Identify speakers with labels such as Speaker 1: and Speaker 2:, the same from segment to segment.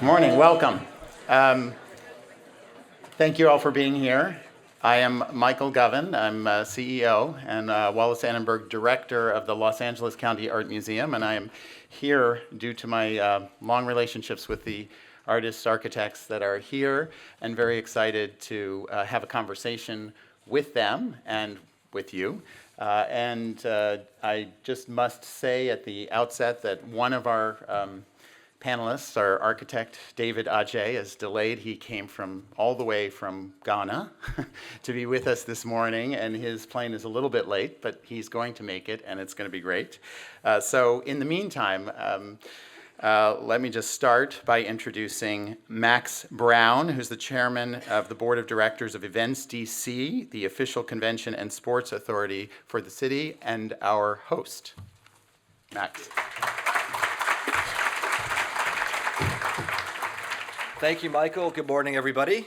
Speaker 1: Morning, welcome. Um, Thank you all for being here. I am Michael Govan. I'm CEO and Wallace Annenberg Director of the Los Angeles County Art Museum, and I am here due to my long relationships with the artists, architects that are here, and very excited to have a conversation with them and with you. I just must say at the outset that one of our panelists, our architect David Ajay, is delayed. He came from all the way from Ghana to be with us this morning, and his plane is a little bit late, but he's going to make it, and it's going to be great. So in the meantime, let me just start by introducing Max Brown, who's the chairman of the board of directors of Events DC, the official convention and sports authority for the city, and our host. Max.
Speaker 2: Thank you, Michael. Good morning, everybody.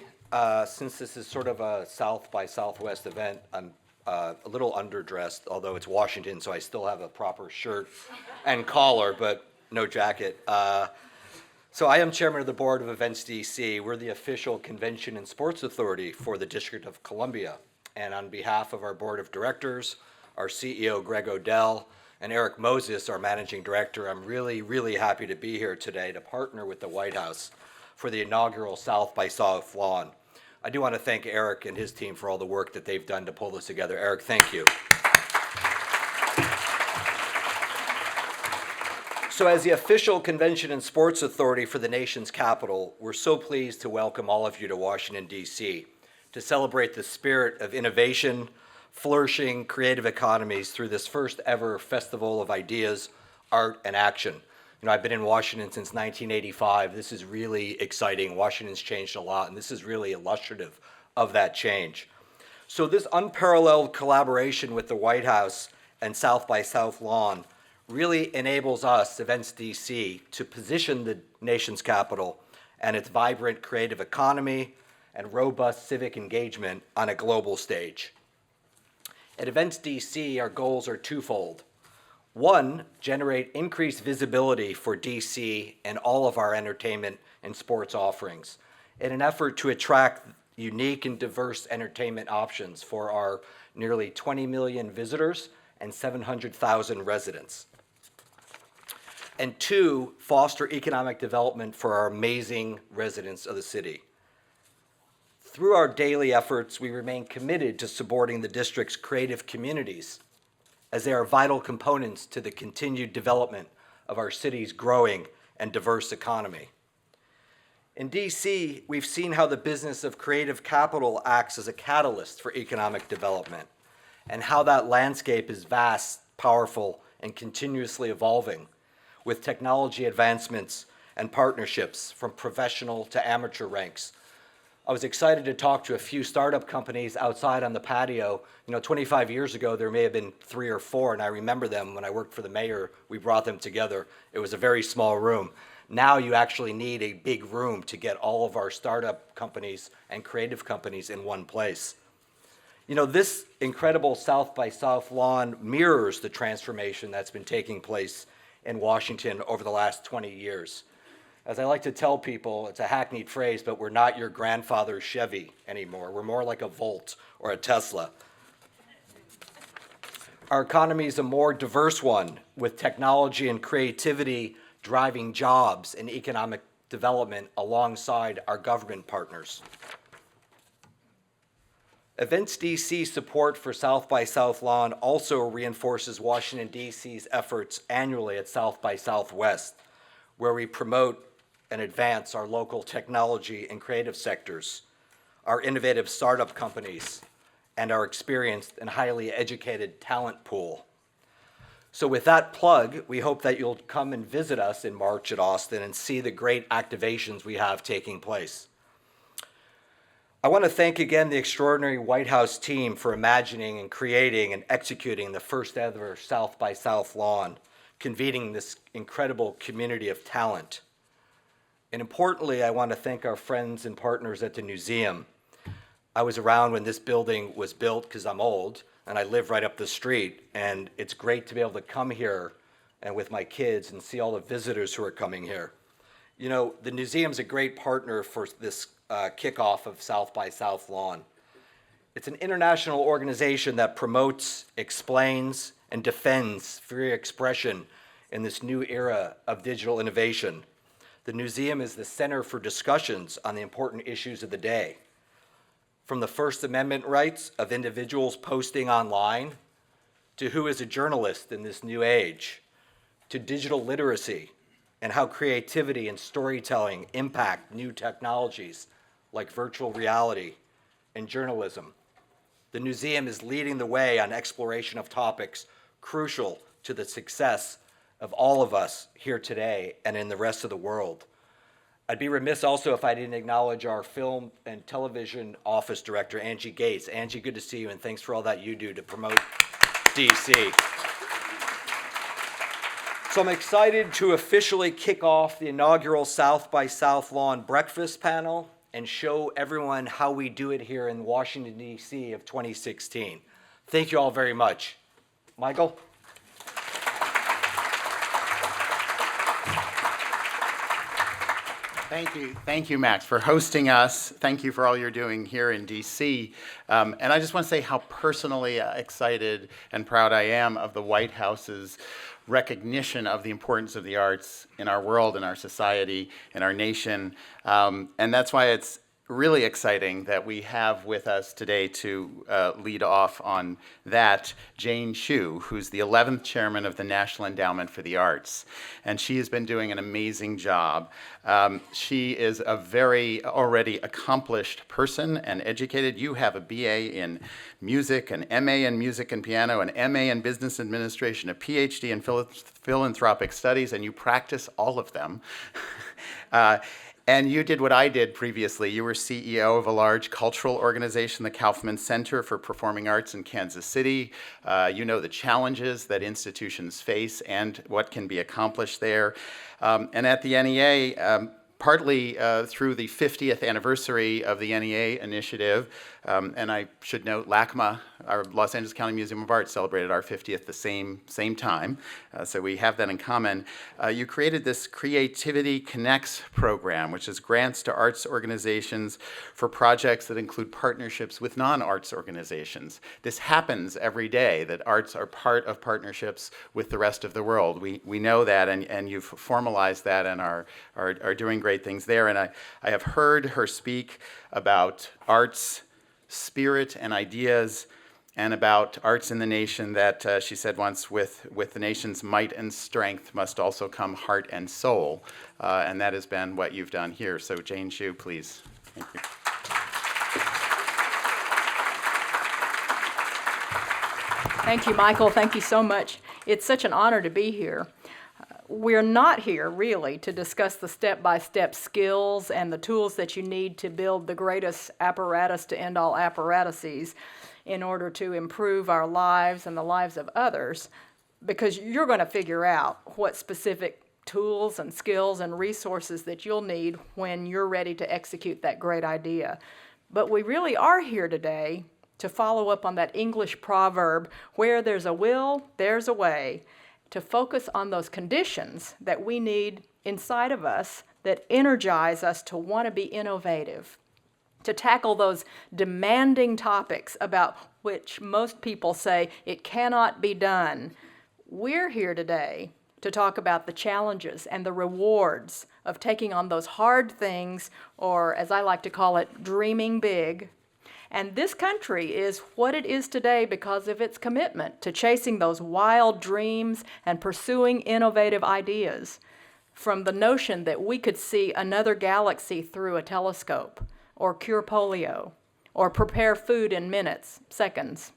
Speaker 2: Since this is sort of a South by Southwest event, I'm a little underdressed, although it's Washington, so I still have a proper shirt and collar, but no jacket. So I am chairman of the board of Events DC. We're the official convention and sports authority for the District of Columbia. And on behalf of our board of directors, our CEO, Greg Odell, and Eric Moses, our managing director, I'm really, really happy to be here today to partner with the White House for the inaugural South by South Lawn. I do want to thank Eric and his team for all the work that they've done to pull this together. Eric, thank you. So as the official convention and sports authority for the nation's capital, we're so pleased to welcome all of you to Washington, D.C. to celebrate the spirit of innovation, flourishing creative economies through this first ever festival of ideas, art, and action. You know, I've been in Washington since 1985. This is really exciting. Washington's changed a lot, and this is really illustrative of that change. So this unparalleled collaboration with the White House and South by South Lawn really enables us, Events DC, to position the nation's capital and its vibrant creative economy and robust civic engagement on a global stage. At Events DC, our goals are twofold. One, generate increased visibility for DC and all of our entertainment and sports offerings in an effort to attract unique and diverse entertainment options for our nearly 20 million visitors and 700,000 residents. And two, foster economic development for our amazing residents of the city. Through our daily efforts, we remain committed to supporting the district's creative communities, as they are vital components to the continued development of our city's growing and diverse economy. In DC, we've seen how the business of creative capital acts as a catalyst for economic development, and how that landscape is vast, powerful, and continuously evolving, with technology advancements and partnerships from professional to amateur ranks. I was excited to talk to a few startup companies outside on the patio. You know, 25 years ago, there may have been 3 or 4, and I remember them when I worked for the mayor. We brought them together. It was a very small room. Now you actually need a big room to get all of our startup companies and creative companies in one place. You know, this incredible South by South Lawn mirrors the transformation that's been taking place in Washington over the last 20 years. As I like to tell people, it's a hackneyed phrase, but we're not your grandfather's Chevy anymore. We're more like a Volt or a Tesla. Our economy is a more diverse one, with technology and creativity driving jobs and economic development alongside our government partners. Events DC support for South by South Lawn also reinforces Washington, D.C.'s efforts annually at South by Southwest, where we promote and advance our local technology and creative sectors, our innovative startup companies, and our experienced and highly educated talent pool. So with that plug, we hope that you'll come and visit us in March at Austin and see the great activations we have taking place. I want to thank again the extraordinary White House team for imagining and creating and executing the first ever South by South Lawn, convening this incredible community of talent. And importantly, I want to thank our friends and partners at the museum. I was around when this building was built because I'm old, and I live right up the street, and it's great to be able to come here and with my kids and see all the visitors who are coming here. You know, the museum's a great partner for this kickoff of South by Southlawn. It's an international organization that promotes, explains, and defends free expression in this new era of digital innovation. The museum is the center for discussions on the important issues of the day, from the First Amendment rights of individuals posting online, to who is a journalist in this new age, to digital literacy, and how creativity and storytelling impact new technologies like virtual reality and journalism. The museum is leading the way on exploration of topics crucial to the success of all of us here today and in the rest of the world. I'd be remiss also if I didn't acknowledge our film and television office director, Angie Gates. Angie, good to see you, and thanks for all that you do to promote DC. So I'm excited to officially kick off the inaugural South by Southlawn breakfast panel and show everyone how we do it here in Washington, D.C. of 2016. Thank you all very much. Michael?
Speaker 1: Thank you, Max, for hosting us. Thank you for all you're doing here in DC. And I just want to say how personally excited and proud I am of the White House's recognition of the importance of the arts in our world, in our society, in our nation. And that's why it's really exciting that we have with us today to lead off on that Jane Hsu, who's the 11th chairman of the National Endowment for the Arts. And she has been doing an amazing job. She is a very already accomplished person and educated. You have a BA in music, an MA in music and piano, an MA in business administration, a PhD in philanthropic studies, and you practice all of them. And you did what I did previously. You were CEO of a large cultural organization, the Kaufman Center for Performing Arts in Kansas City. You know the challenges that institutions face and what can be accomplished there. And at the NEA, partly through the 50th anniversary of the NEA initiative, and I should note LACMA, our Los Angeles County Museum of Art, celebrated our 50th the same time, so we have that in common. You created this Creativity Connects program, which is grants to arts organizations for projects that include partnerships with non-arts organizations. This happens every day, that arts are part of partnerships with the rest of the world. We know that, and you've formalized that and are doing great things there. And I have heard her speak about arts, spirit, and ideas, and about arts in the nation that she said once, with the nation's might and strength must also come heart and soul. And that has been what you've done here. So Jane Hsu, please. Thank you.
Speaker 3: Thank you, Michael. Thank you so much. It's such an honor to be here. We're not here, really, to discuss the step-by-step skills and the tools that you need to build the greatest apparatus to end all apparatuses in order to improve our lives and the lives of others, because you're going to figure out what specific tools and skills and resources that you'll need when you're ready to execute that great idea. But we really are here today to follow up on that English proverb, where there's a will, there's a way, to focus on those conditions that we need inside of us that energize us to want to be innovative, to tackle those demanding topics about which most people say it cannot be done. We're here today to talk about the challenges and the rewards of taking on those hard things, or as I like to call it, dreaming big. And this country is what it is today because of its commitment to chasing those wild dreams and pursuing innovative ideas. From the notion that we could see another galaxy through a telescope, or cure polio, or prepare food in minutes, seconds.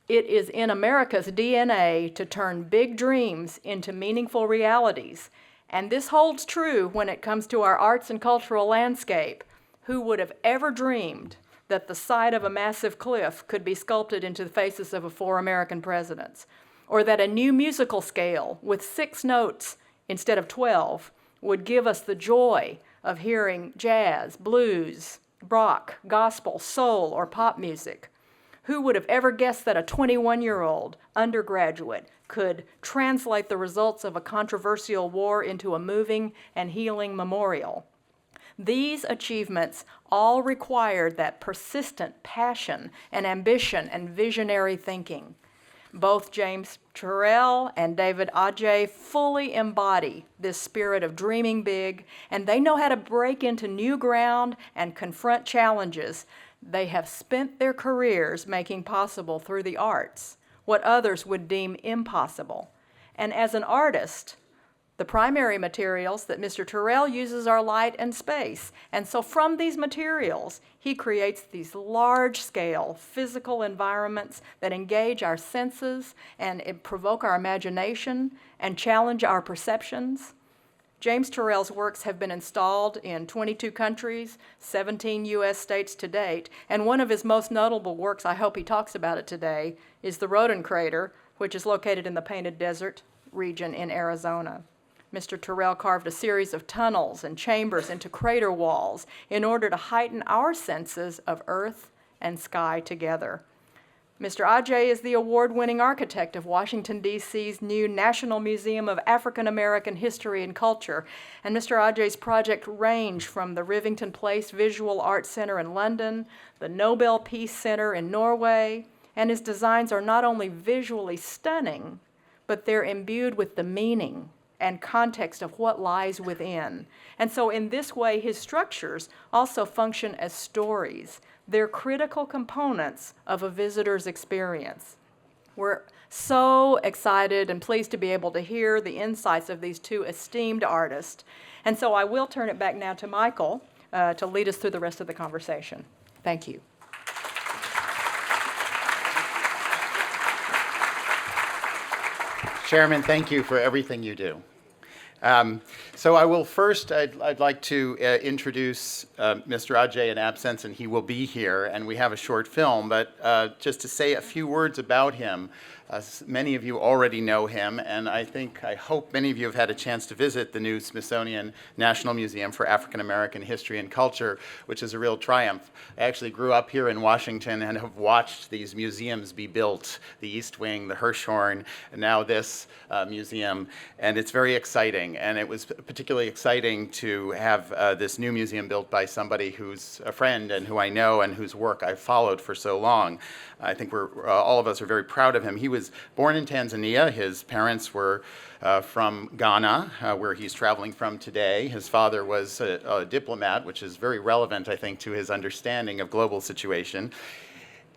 Speaker 3: It is in America's DNA to turn big dreams into meaningful realities. And this holds true when it comes to our arts and cultural landscape. Who would have ever dreamed that the side of a massive cliff could be sculpted into the faces of 4 American presidents, or that a new musical scale with 6 notes instead of 12 would give us the joy of hearing jazz, blues, rock, gospel, soul, or pop music? Who would have ever guessed that a 21-year-old undergraduate could translate the results of a controversial war into a moving and healing memorial? These achievements all required that persistent passion and ambition and visionary thinking. Both James Turrell and David Adjaye fully embody this spirit of dreaming big, and they know how to break into new ground and confront challenges they have spent their careers making possible through the arts, what others would deem impossible. And as an artist, the primary materials that Mr. Turrell uses are light and space. And so from these materials, he creates these large-scale physical environments that engage our senses and provoke our imagination and challenge our perceptions. James Turrell's works have been installed in 22 countries, 17 U.S. states to date, and one of his most notable works, I hope he talks about it today, is the Rodin Crater, which is located in the Painted Desert region in Arizona. Mr. Turrell carved a series of tunnels and chambers into crater walls in order to heighten our senses of earth and sky together. Mr. Adjaye is the award-winning architect of Washington, D.C.'s new National Museum of African American History and Culture, and Mr. Adjaye's project range from the Rivington Place Visual Arts Center in London, the Nobel Peace Center in Norway, and his designs are not only visually stunning, but they're imbued with the meaning and context of what lies within. And so in this way, his structures also function as stories. They're critical components of a visitor's experience. We're so excited and pleased to be able to hear the insights of these two esteemed artists. And so I will turn it back now to Michael to lead us through the rest of the conversation. Thank you.
Speaker 1: Chairman, thank you for everything you do. So I will first, I'd like to introduce Mr. Adjaye in absence, and he will be here, and we have a short film, but just to say a few words about him. Many of you already know him, and I hope many of you have had a chance to visit the new Smithsonian National Museum for African American History and Culture, which is a real triumph. I actually grew up here in Washington and have watched these museums be built, the East Wing, the Hirshhorn, and now this museum, and it's very exciting. And it was particularly exciting to have this new museum built by somebody who's a friend and who I know and whose work I've followed for so long. I think all of us are very proud of him. He was born in Tanzania. His parents were from Ghana, where he's traveling from today. His father was a diplomat, which is very relevant, I think, to his understanding of global situation.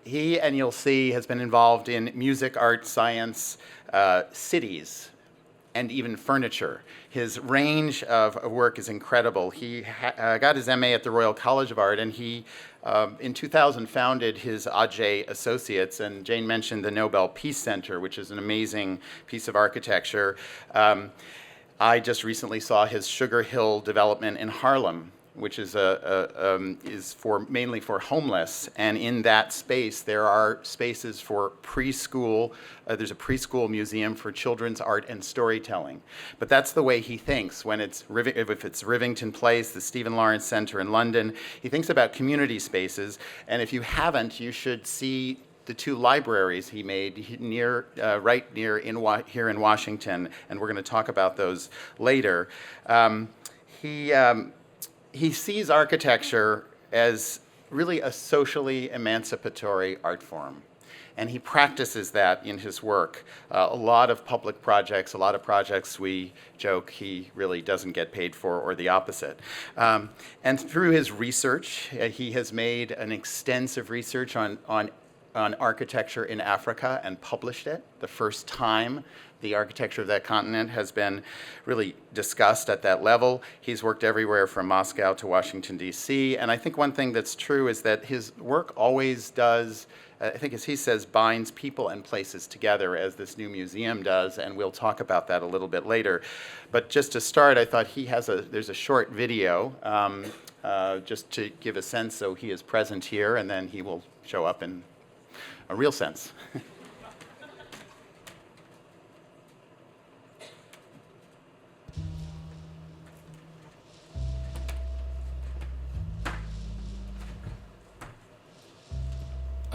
Speaker 1: He, and you'll see, has been involved in music, art, science, cities, and even furniture. His range of work is incredible. He got his MA at the Royal College of Art, and he, in 2000, founded his Adjaye Associates, and Jane mentioned the Nobel Peace Center, which is an amazing piece of architecture. I just recently saw his Sugar Hill development in Harlem, which is mainly for homeless, and in that space there are spaces for preschool. There's a preschool museum for children's art and storytelling. But that's the way he thinks when if it's Rivington Place, the Stephen Lawrence Center in London. He thinks about community spaces, and if you haven't, you should see the two libraries he made right here in Washington, and we're going to talk about those later. He sees architecture as really a socially emancipatory art form, and he practices that in his work. A lot of public projects, a lot of projects we joke he really doesn't get paid for, or the opposite. And through his research, he has made an extensive research on architecture in Africa and published it. The first time the architecture of that continent has been really discussed at that level. He's worked everywhere from Moscow to Washington, D.C. And I think one thing that's true is that his work always does, I think as he says, binds people and places together, as this new museum does, and we'll talk about that a little bit later. But just to start, I thought there's a short video just to give a sense, so he is present here, and then he will show up in a real sense.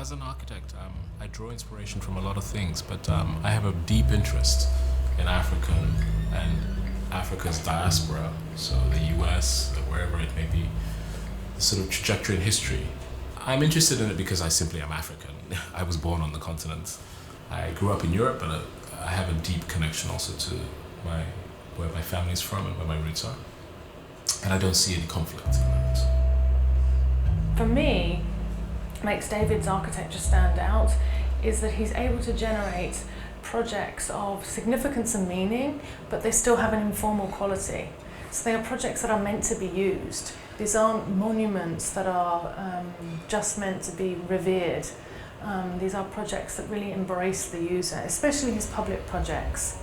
Speaker 4: as an architect, I draw inspiration from a lot of things, but I have a deep interest in Africa and Africa's diaspora, so the US, wherever it may be, the sort of trajectory in history. I'm interested in it because I simply am African. I was born on the continent. I grew up in Europe, but I have a deep connection also to where my family's from and where my roots are. And I don't see any conflict in that.
Speaker 5: For me, makes David's architecture stand out is that he's able to generate projects of significance and meaning, but they still have an informal quality. So they are projects that are meant to be used. These aren't monuments that are just meant to be revered. These are projects that really embrace the user, especially his public projects.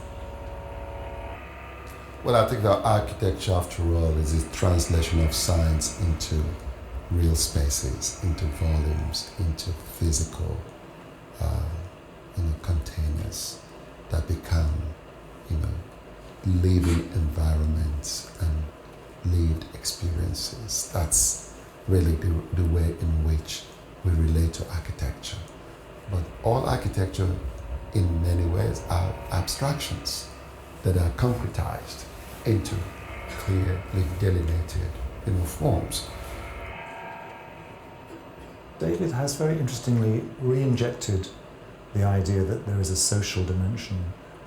Speaker 6: Well, I think that architecture, after all, is a translation of science into real spaces, into volumes, into physical containers that become, living environments and lived experiences. That's really the way in which we relate to architecture. But all architecture, in many ways, are abstractions that are concretized into clearly delineated, forms.
Speaker 7: David has very interestingly re-injected the idea that there is a social dimension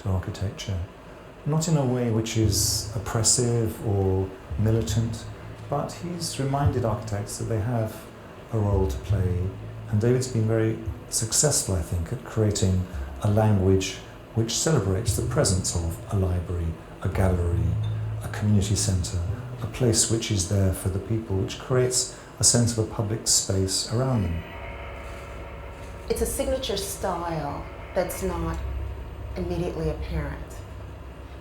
Speaker 7: to architecture, not in a way which is oppressive or militant, but he's reminded architects that they have a role to play, and David's been very successful, I think, at creating a language which celebrates the presence of a library, a gallery, a community centre, a place which is there for the people, which creates a sense of a public space around them.
Speaker 8: It's a signature style that's not immediately apparent.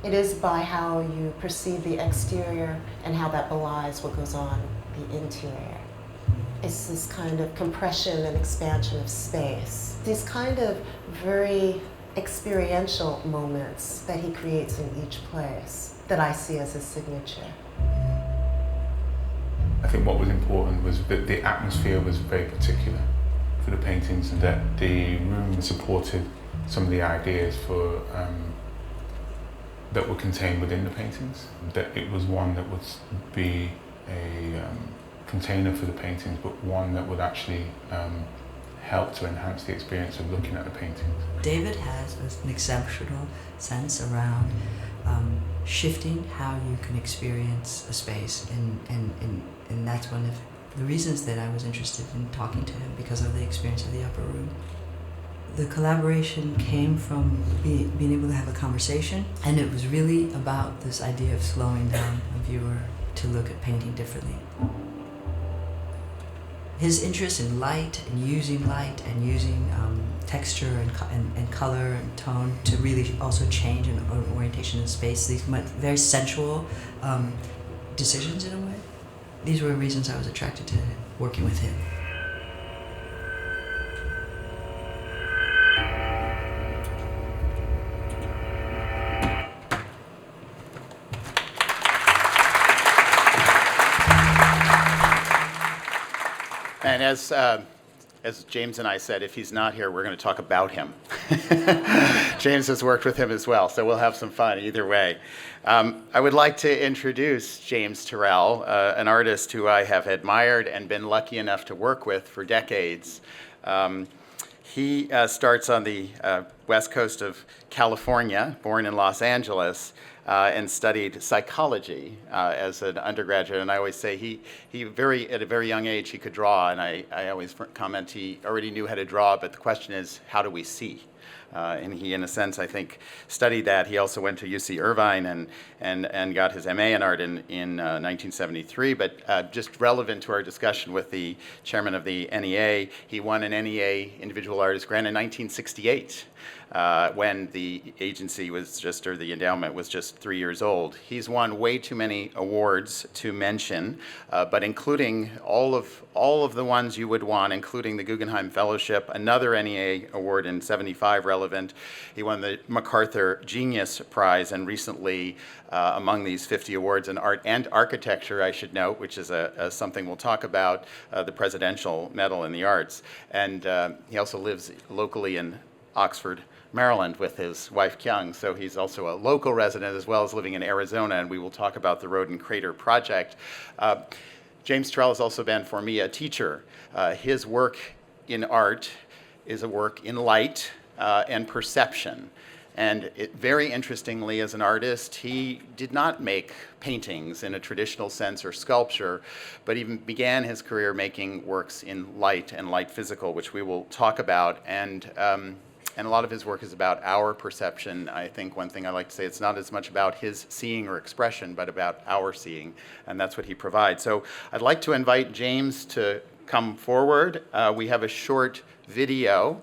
Speaker 8: It is by how you perceive the exterior and how that belies what goes on the interior. It's this kind of compression and expansion of space. These kind of very experiential moments that he creates in each place that I see as his signature.
Speaker 9: I think what was important was that the atmosphere was very particular for the paintings, and that the room supported some of the ideas for that were contained within the paintings. That it was one that would be a container for the paintings, but one that would actually help to enhance the experience of looking at the paintings.
Speaker 10: David has an exceptional sense around shifting how you can experience a space, and that's one of the reasons that I was interested in talking to him, because of the experience of the upper room. The collaboration came from being able to have a conversation, and it was really about this idea of slowing down a viewer to look at painting differently. His interest in light and using texture and color and tone to really also change an orientation in space, these very sensual decisions in a way. These were reasons I was attracted to working with him.
Speaker 1: And as James and I said, if he's not here, we're going to talk about him. James has worked with him as well, so we'll have some fun either way. I would like to introduce James Turrell, an artist who I have admired and been lucky enough to work with for decades. He starts on the west coast of California, born in Los Angeles, and studied psychology as an undergraduate. And I always say at a very young age he could draw, and I always comment he already knew how to draw, but the question is, how do we see? And he, in a sense, I think, studied that. He also went to UC Irvine and got his MA in art in 1973. But just relevant to our discussion with the chairman of the NEA, he won an NEA Individual Artist Grant in 1968. When the agency or the endowment was just 3 years old. He's won way too many awards to mention, but including all of the ones you would want, including the Guggenheim Fellowship, another NEA award in '75 25 relevant. He won the MacArthur Genius Prize, and recently among these 50 awards in art and architecture, I should note, which is something we'll talk about, the Presidential Medal in the Arts. And he also lives locally in Oxford, Maryland, with his wife Kyung, so he's also a local resident as well as living in Arizona, and we will talk about the Road and Crater project. James Turrell has also been, for me, a teacher. His work in art is a work in light and perception. And very interestingly, as an artist, he did not make paintings in a traditional sense or sculpture, but he began his career making works in light and light physical, which we will talk about. And a lot of his work is about our perception. I think one thing I like to say, it's not as much about his seeing or expression, but about our seeing, and that's what he provides. So I'd like to invite James to come forward. We have a short video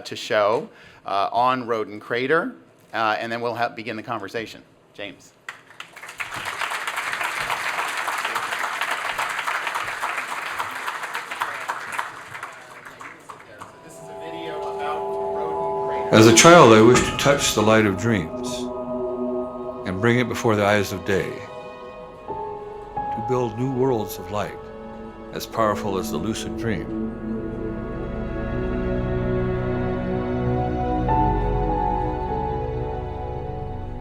Speaker 1: to show on Road and Crater, and then we'll begin the conversation. James.
Speaker 11: As a child, I wished to touch the light of dreams and bring it before the eyes of day, to build new worlds of light, as powerful as the lucid dream.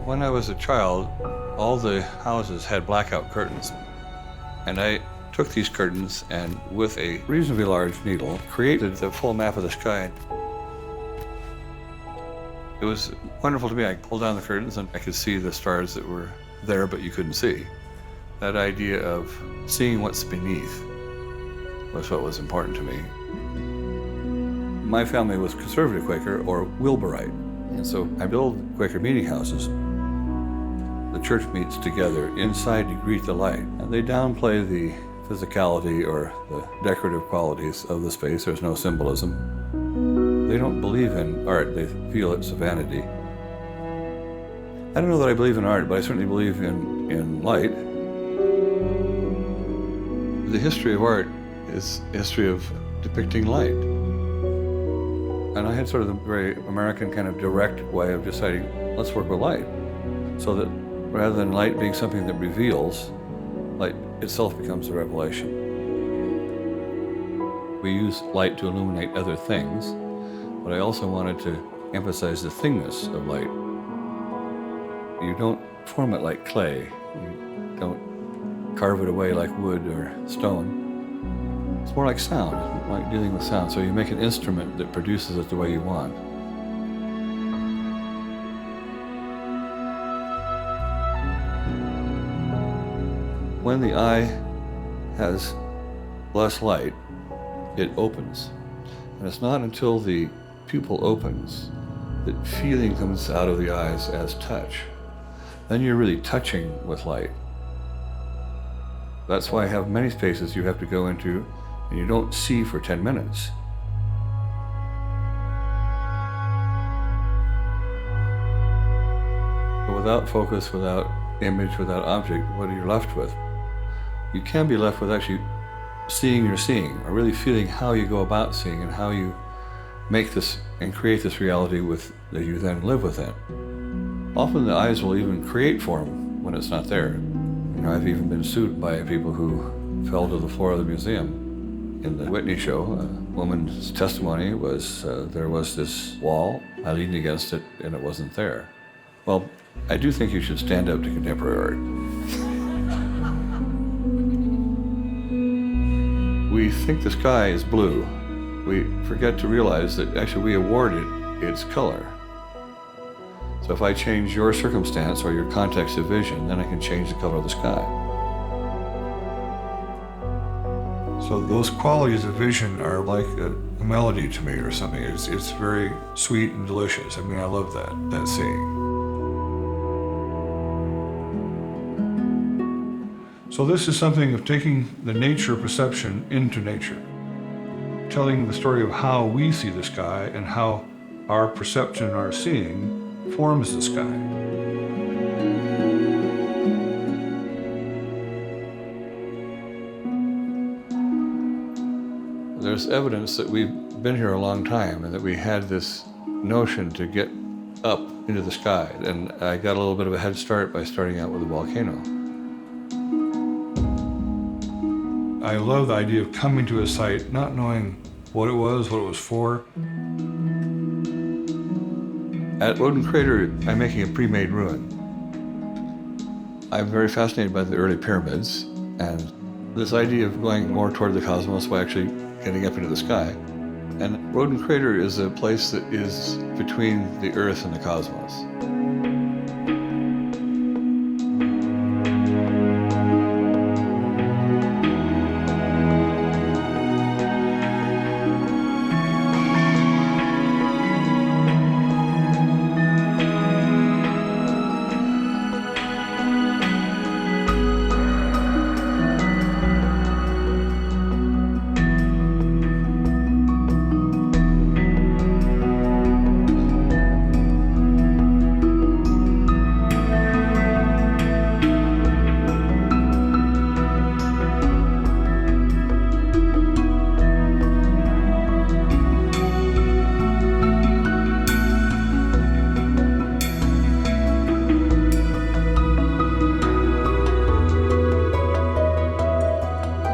Speaker 11: When I was a child, all the houses had blackout curtains, and I took these curtains and, with a reasonably large needle, created the full map of the sky. It was wonderful to me. I pulled down the curtains and I could see the stars that were there but you couldn't see. That idea of seeing what's beneath was what was important to me. My family was conservative Quaker or Wilburite, and so I build Quaker meeting houses. The church meets together inside to greet the light, and they downplay the physicality or the decorative qualities of the space. There's no symbolism. They don't believe in art, they feel it's a vanity. I don't know that I believe in art, but I certainly believe in light. The history of art is a history of depicting light. And I had sort of the very American kind of direct way of deciding, let's work with light. So that rather than light being something that reveals, light itself becomes a revelation. We use light to illuminate other things, but I also wanted to emphasize the thingness of light. You don't form it like clay. You don't carve it away like wood or stone. It's more like sound, like dealing with sound. So you make an instrument that produces it the way you want. When the eye has less light, it opens. And it's not until the pupil opens that feeling comes out of the eyes as touch. Then you're really touching with light. That's why I have many spaces you have to go into and you don't see for 10 minutes. But without focus, without image, without object, what are you left with? You can be left with actually seeing your seeing, or really feeling how you go about seeing and how you make this and create this reality that you then live within. Often the eyes will even create form when it's not there. You know, I've even been sued by people who fell to the floor of the museum. In the Whitney show, a woman's testimony was there was this wall, I leaned against it and it wasn't there. Well, I do think you should stand up to contemporary art. We think the sky is blue. We forget to realize that actually we award it its color. So if I change your circumstance or your context of vision, then I can change the color of the sky. So those qualities of vision are like a melody to me or something. It's very sweet and delicious. I mean, I love that seeing. So this is something of taking the nature perception into nature, telling the story of how we see the sky and how our perception and our seeing forms the sky. There's evidence that we've been here a long time and that we had this notion to get up into the sky. And I got a little bit of a head start by starting out with a volcano. I love the idea of coming to a site, not knowing what it was for. At Woden Crater, I'm making a pre-made ruin. I'm very fascinated by the early pyramids and this idea of going more toward the cosmos by actually getting up into the sky. And Woden Crater is a place that is between the Earth and the cosmos.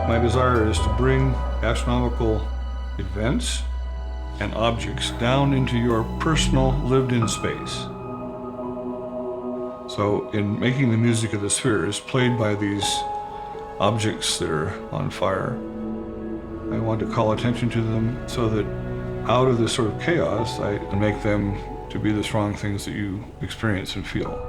Speaker 11: My desire is to bring astronomical events and objects down into your personal lived-in space. So in making the music of the spheres played by these objects that are on fire, I want to call attention to them so that out of this sort of chaos, I make them to be the strong things that you experience and feel.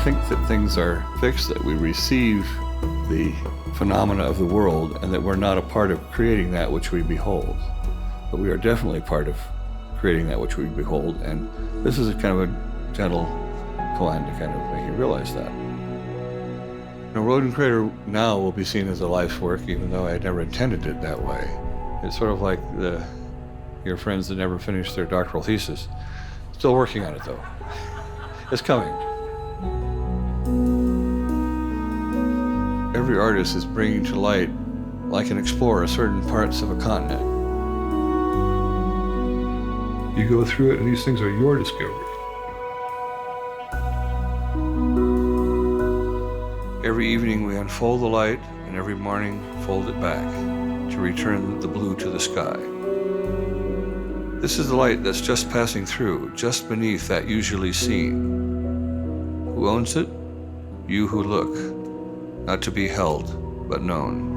Speaker 11: Think that things are fixed, that we receive the phenomena of the world, and that we're not a part of creating that which we behold. But we are definitely part of creating that which we behold, and this is a kind of a gentle koan to kind of make you realize that. Now, Woden Crater now will be seen as a life's work, even though I had never intended it that way. It's sort of like your friends that never finished their doctoral thesis. Still working on it, though. It's coming. Every artist is bringing to light, like an explorer, certain parts of a continent. You go through it, and these things are your discovery. Every evening we unfold the light, and every morning fold it back to return the blue to the sky. This is the light that's just passing through, just beneath that usually seen. Who owns it? You who look. Not to be held, but known.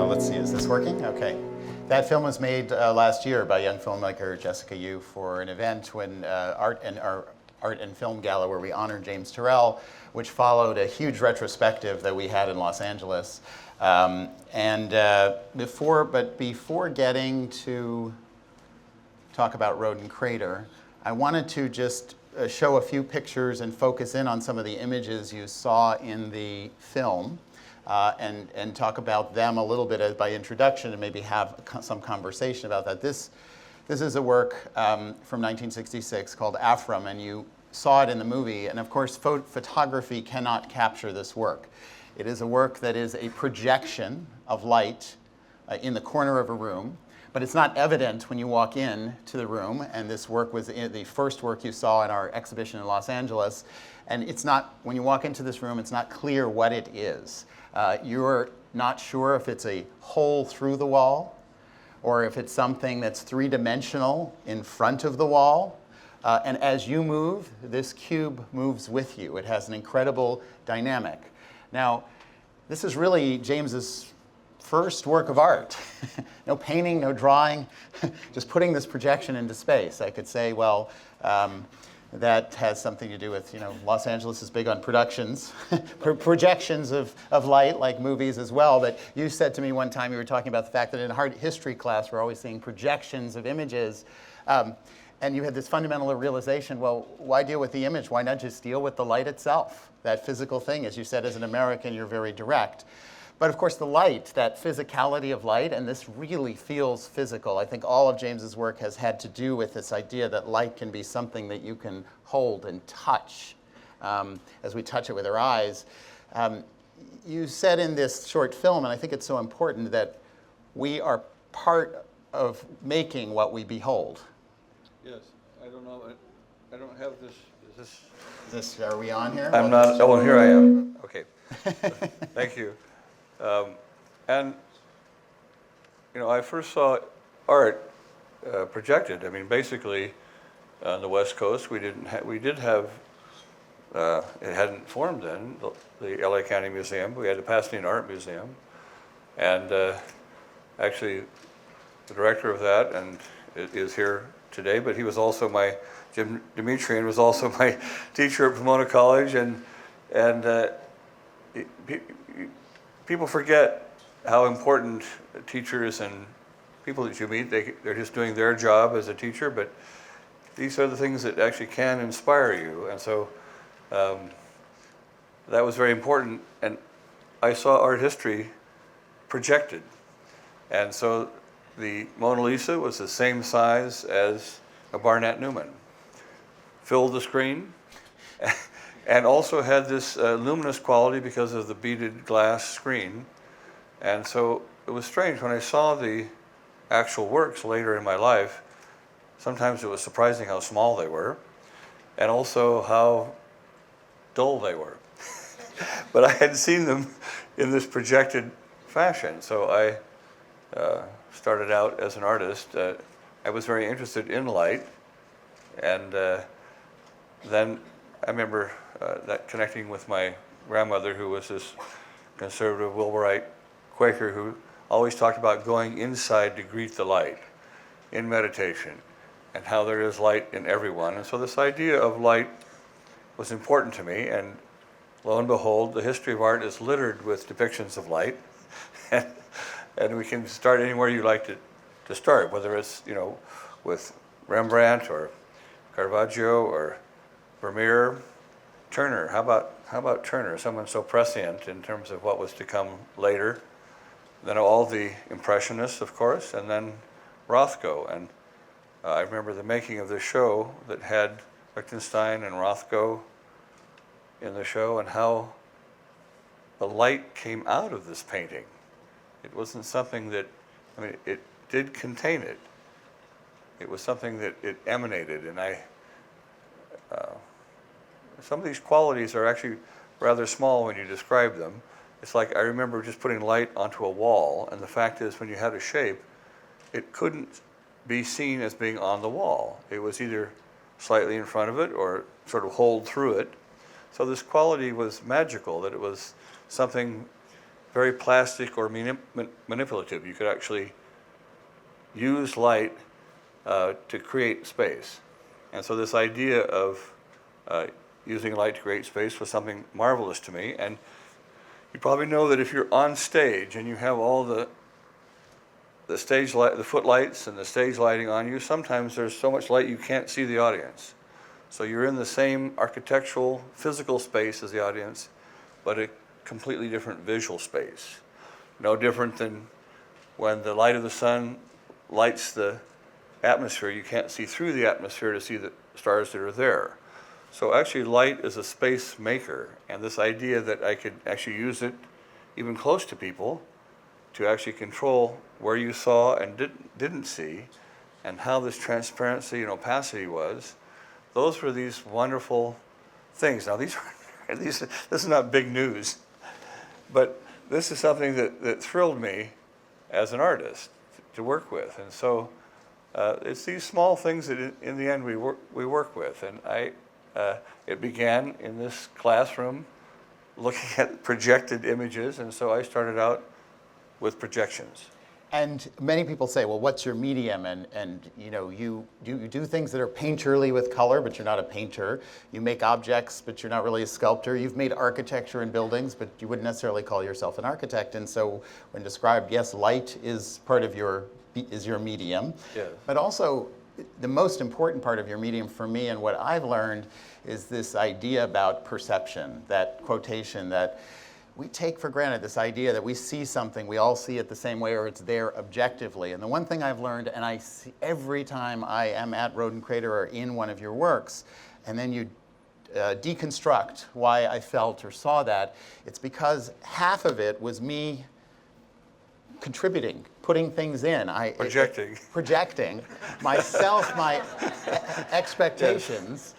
Speaker 1: Let's see, is this working? Okay. That film was made last year by young filmmaker Jessica Yu for an event when art and film gala where we honored James Turrell, which followed a huge retrospective that we had in Los Angeles. Before getting to talk about Woden Crater, I wanted to just show a few pictures and focus in on some of the images you saw in the film. And talk about them a little bit by introduction and maybe have some conversation about that. This is a work from 1966 called Afram, and you saw it in the movie. And of course, photography cannot capture this work. It is a work that is a projection of light in the corner of a room, but it's not evident when you walk in to the room, and this work was the first work you saw in our exhibition in Los Angeles, and it's not, when you walk into this room, it's not clear what it is. You're not sure if it's a hole through the wall, or if it's something that's three-dimensional in front of the wall. And as you move, this cube moves with you. It has an incredible dynamic. Now, this is really James's first work of art. No painting, no drawing, just putting this projection into space. I could say, well, that has something to do with, Los Angeles is big on productions, projections of light, like movies as well. But you said to me one time, you were talking about the fact that in art history class, we're always seeing projections of images. And you had this fundamental realization, well, why deal with the image? Why not just deal with the light itself? That physical thing, as you said, as an American, you're very direct. But of course, the light, that physicality of light, and this really feels physical. I think all of James's work has had to do with this idea that light can be something that you can hold and touch as we touch it with our eyes. You said in this short film, and I think it's so important, that we are part of making what we behold.
Speaker 11: Yes, I don't know. I don't have this. Is this?
Speaker 1: Are we on here?
Speaker 11: I'm not. Oh, here I am. Okay. Thank you. And I first saw art projected. I mean, basically, on the West Coast, we did have. It hadn't formed then. The LA County Museum. We had the Pasadena Art Museum, and actually, the director of that and is here today. But he was also Jim Demetrian was also my teacher at Pomona College, and people forget how important teachers and people that you meet, they're just doing their job as a teacher, but these are the things that actually can inspire you. And so that was very important. And I saw art history projected. And so the Mona Lisa was the same size as a Barnett Newman. Filled the screen. And also had this luminous quality because of the beaded glass screen. And so it was strange when I saw the actual works later in my life. Sometimes it was surprising how small they were, and also how dull they were. But I had seen them in this projected fashion. So I started out as an artist. I was very interested in light, and then I remember that connecting with my grandmother, who was this conservative Wilburite Quaker who always talked about going inside to greet the light in meditation, and how there is light in everyone. And so this idea of light was important to me, and lo and behold, the history of art is littered with depictions of light. And we can start anywhere you like to start, whether it's with Rembrandt or Caravaggio or Vermeer. Turner, how about Turner? Someone so prescient in terms of what was to come later. Then all the Impressionists, of course, and then Rothko. And I remember the making of this show that had Lichtenstein and Rothko in the show, and how the light came out of this painting. It wasn't something that, it did contain it. It was something that it emanated, and some of these qualities are actually rather small when you describe them. It's like I remember just putting light onto a wall, and the fact is when you had a shape, it couldn't be seen as being on the wall. It was either slightly in front of it or sort of hold through it. So this quality was magical, that it was something very plastic or manipulative. You could actually use light to create space. And so this idea of using light to create space was something marvelous to me. And you probably know that if you're on stage and you have all the stage light, the footlights and the stage lighting on you, sometimes there's so much light you can't see the audience. So you're in the same architectural, physical space as the audience, but a completely different visual space. No different than when the light of the sun lights the atmosphere, you can't see through the atmosphere to see the stars that are there. So actually light is a space maker, and this idea that I could actually use it even close to people to actually control where you saw and didn't see, and how this transparency and opacity was. Those were these wonderful things. Now this is not big news, but this is something that thrilled me as an artist to work with. And so it's these small things that in the end we work with. And it began in this classroom looking at projected images, and so I started out with projections.
Speaker 1: And many people say, well, what's your medium? And you know, you do things that are painterly with color, but you're not a painter. You make objects, but you're not really a sculptor. You've made architecture and buildings, but you wouldn't necessarily call yourself an architect. And so when described, yes, light is part of your medium.
Speaker 11: Yes.
Speaker 1: But also, the most important part of your medium for me and what I've learned is this idea about perception, that quotation that we take for granted, this idea that we see something, we all see it the same way, or it's there objectively. And the one thing I've learned, and I see every time I am at Rodin Crater or in one of your works, and then you deconstruct why I felt or saw that, it's because half of it was me contributing, putting things in. Projecting myself, my expectations.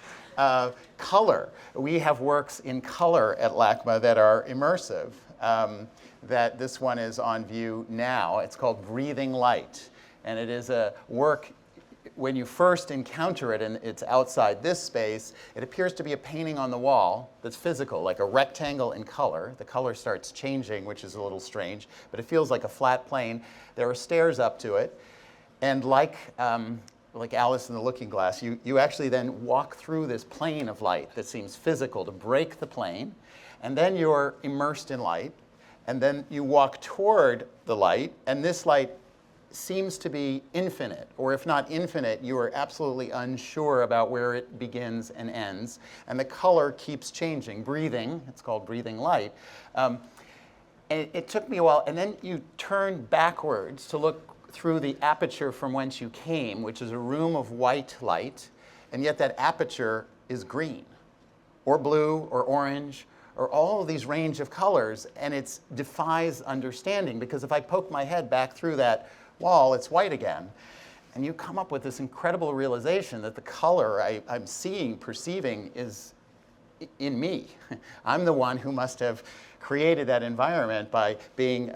Speaker 1: Color. We have works in color at LACMA that are immersive. That this one is on view now. It's called Breathing Light. And it is a work, when you first encounter it and it's outside this space, it appears to be a painting on the wall that's physical, like a rectangle in color. The color starts changing, which is a little strange, but it feels like a flat plane. There are stairs up to it. And like Alice in the Looking Glass, you actually then walk through this plane of light that seems physical to break the plane, and then you're immersed in light, and then you walk toward the light, and this light seems to be infinite, or if not infinite, you are absolutely unsure about where it begins and ends, and the color keeps changing. Breathing, it's called Breathing Light. And it took me a while, and then you turn backwards to look through the aperture from whence you came, which is a room of white light, and yet that aperture is green, or blue, or orange, or all of these range of colors, and it defies understanding, because if I poke my head back through that wall, it's white again. And you come up with this incredible realization that the color I'm seeing, perceiving, is in me. I'm the one who must have created that environment by being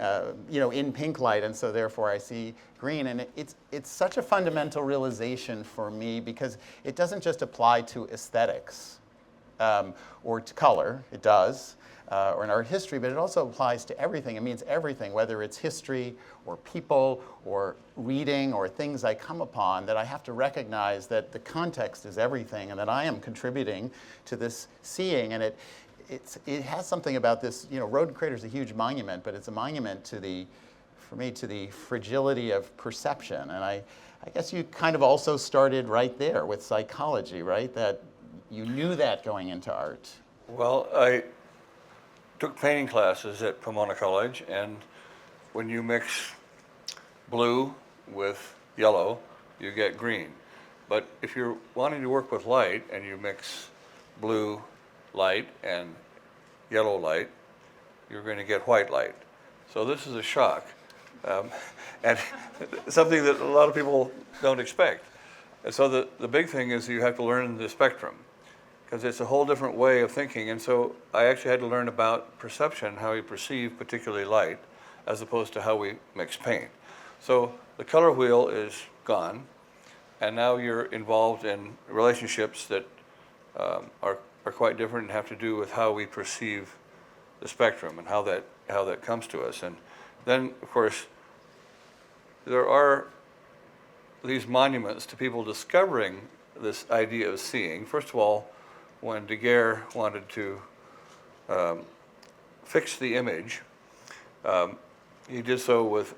Speaker 1: in pink light, and so therefore I see green. And it's such a fundamental realization for me, because it doesn't just apply to aesthetics or to color. It does, or in art history, but it also applies to everything. It means everything, whether it's history or people or reading or things I come upon, that I have to recognize that the context is everything, and that I am contributing to this seeing. And it has something about this, Rodin Crater is a huge monument, but it's a monument for me, to the fragility of perception. And I guess you kind of also started right there with psychology, right? That you knew that going into art.
Speaker 11: Well, I took painting classes at Pomona College, and when you mix blue with yellow, you get green. But if you're wanting to work with light and you mix blue light and yellow light, you're going to get white light. So this is a shock, and something that a lot of people don't expect. And so the big thing is you have to learn the spectrum, because it's a whole different way of thinking. And so I actually had to learn about perception, how we perceive particularly light, as opposed to how we mix paint. So the color wheel is gone, and now you're involved in relationships that are quite different and have to do with how we perceive the spectrum and how that comes to us. And then, of course, there are these monuments to people discovering this idea of seeing. First of all, when Daguerre wanted to fix the image, he did so with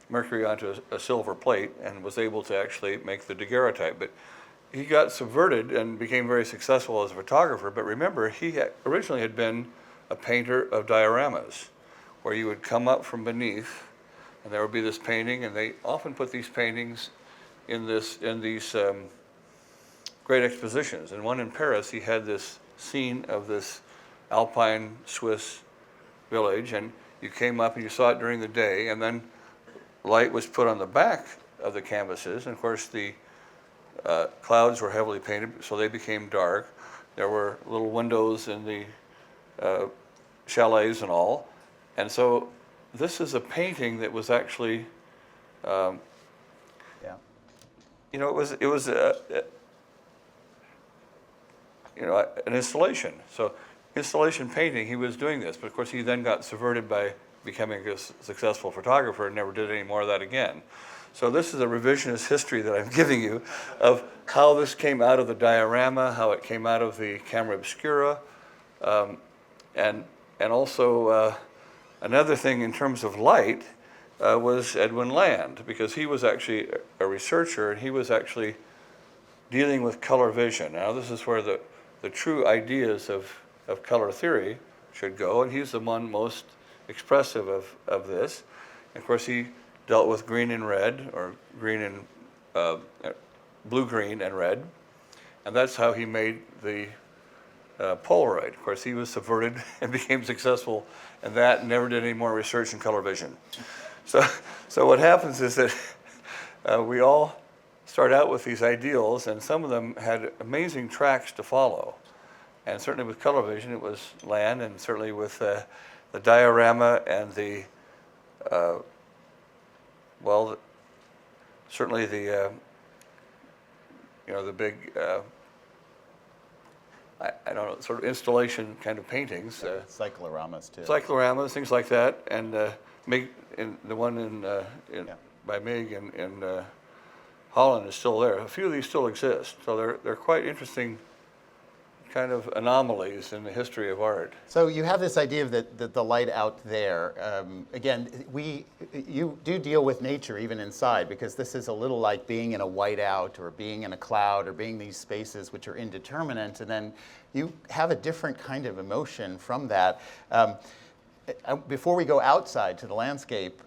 Speaker 11: mercury onto a silver plate, and was able to actually make the daguerreotype. But he got subverted and became very successful as a photographer. But remember, he originally had been a painter of dioramas, where you would come up from beneath, and there would be this painting, and they often put these paintings in these great expositions. And one in Paris, he had this scene of this Alpine Swiss village, and you came up and you saw it during the day, and then light was put on the back of the canvases, and of course the clouds were heavily painted, so they became dark. There were little windows in the chalets and all, and so this is a painting that was actually,
Speaker 1: Yeah.
Speaker 11: you know, it was an installation. So installation painting, he was doing this, but of course he then got subverted by becoming a successful photographer and never did any more of that again. So this is a revisionist history that I'm giving you of how this came out of the diorama, how it came out of the camera obscura, and also another thing in terms of light was Edwin Land, because he was actually a researcher and he was actually dealing with color vision. Now this is where the true ideas of color theory should go, and he's the one most expressive of this. And of course he dealt with green and red, or green and blue, green, and red, and that's how he made the Polaroid. Of course, he was subverted and became successful in that, and never did any more research in color vision. So what happens is that we all start out with these ideals, and some of them had amazing tracks to follow. And certainly with color vision, it was Land, and certainly with the diorama and the certainly the the big I don't know, sort of installation kind of paintings,
Speaker 1: Cycloramas too.
Speaker 11: cycloramas, things like that, and the one
Speaker 1: Yeah.
Speaker 11: by Mig in Holland is still there. A few of these still exist, so they're quite interesting kind of anomalies in the history of art.
Speaker 1: So you have this idea of the light out there. Again, you do deal with nature even inside, because this is a little like being in a whiteout or being in a cloud or being these spaces which are indeterminate, and then you have a different kind of emotion from that. Before we go outside to the landscape,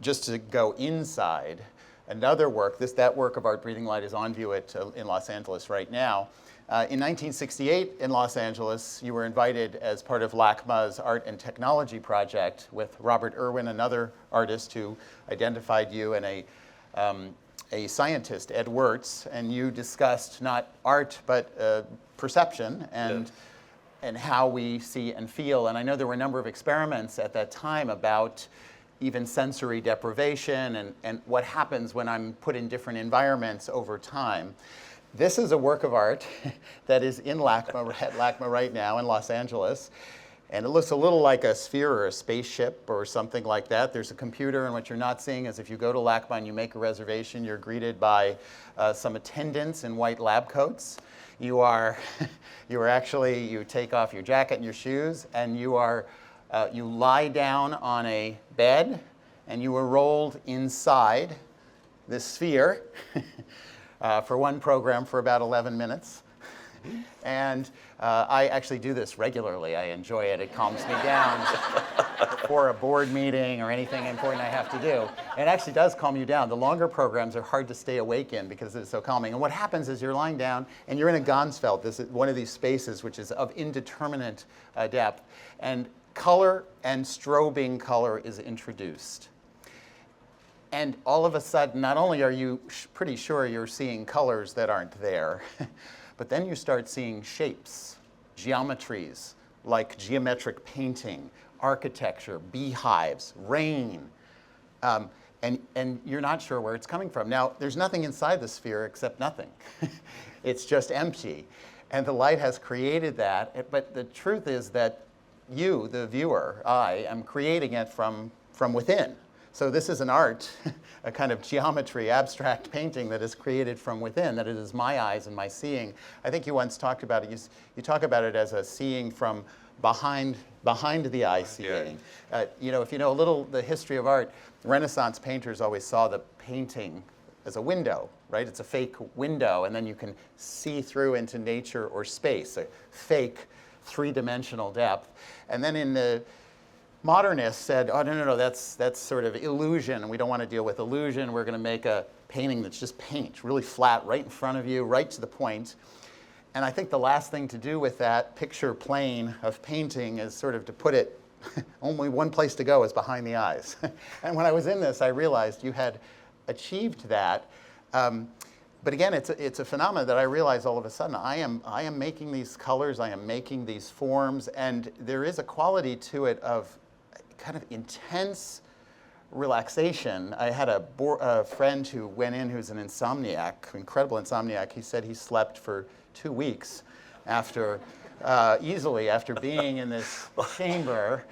Speaker 1: just to go inside, another work, that work of Art Breathing Light is on view in Los Angeles right now. In 1968 in Los Angeles, you were invited as part of LACMA's Art and Technology Project with Robert Irwin, another artist who identified you, and a scientist, Ed Wirtz, and you discussed not art but perception and how we see and feel. And I know there were a number of experiments at that time about even sensory deprivation and what happens when I'm put in different environments over time. This is a work of art that is in LACMA right now in Los Angeles. And it looks a little like a sphere or a spaceship or something like that. There's a computer, and what you're not seeing is if you go to LACMA and you make a reservation, you're greeted by some attendants in white lab coats. You take off your jacket and your shoes, and you lie down on a bed, and you are rolled inside this sphere for one program for about 11 minutes. And I actually do this regularly. I enjoy it. It calms me down for a board meeting or anything important I have to do. It actually does calm you down. The longer programs are hard to stay awake in because it's so calming. And what happens is you're lying down and you're in a Ganzfeld. This is one of these spaces which is of indeterminate depth. And color and strobing color is introduced. And all of a sudden, not only are you pretty sure you're seeing colors that aren't there, but then you start seeing shapes, geometries, like geometric painting, architecture, beehives, rain, and you're not sure where it's coming from. Now, there's nothing inside the sphere except nothing. It's just empty. And the light has created that, but the truth is that you, the viewer, I, am creating it from within. So this is an art, a kind of geometry, abstract painting that is created from within, that it is my eyes and my seeing. I think you once talked about it, you talk about it as a seeing from behind the eye seeing. If you know a little the history of art, Renaissance painters always saw the painting as a window, right? It's a fake window, and then you can see through into nature or space, a fake three-dimensional depth. And then in the modernists said, oh, no, that's sort of illusion, and we don't want to deal with illusion. We're going to make a painting that's just paint, really flat, right in front of you, right to the point. And I think the last thing to do with that picture plane of painting is sort of to put it only one place to go is behind the eyes. And when I was in this, I realized you had achieved that. But again, it's a phenomenon that I realize all of a sudden. I am making these colors, I am making these forms, and there is a quality to it of kind of intense relaxation. I had a friend who went in who's an insomniac, incredible insomniac. He said he slept for 2 weeks after, easily after being in this chamber.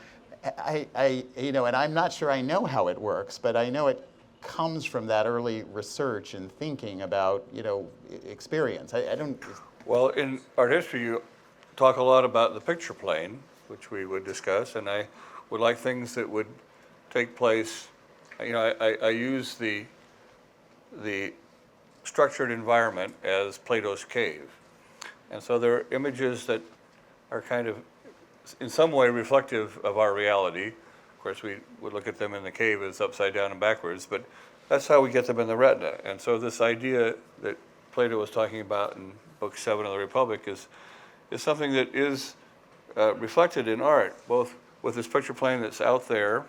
Speaker 1: And I'm not sure I know how it works, but I know it comes from that early research and thinking about, experience. I don't.
Speaker 11: Well, in art history, you talk a lot about the picture plane, which we would discuss, and I would like things that would take place. I use the structured environment as Plato's cave, and so there are images that are kind of, in some way, reflective of our reality. Of course, we would look at them in the cave as upside down and backwards, but that's how we get them in the retina. And so this idea that Plato was talking about in Book 7 of the Republic is something that is reflected in art, both with this picture plane that's out there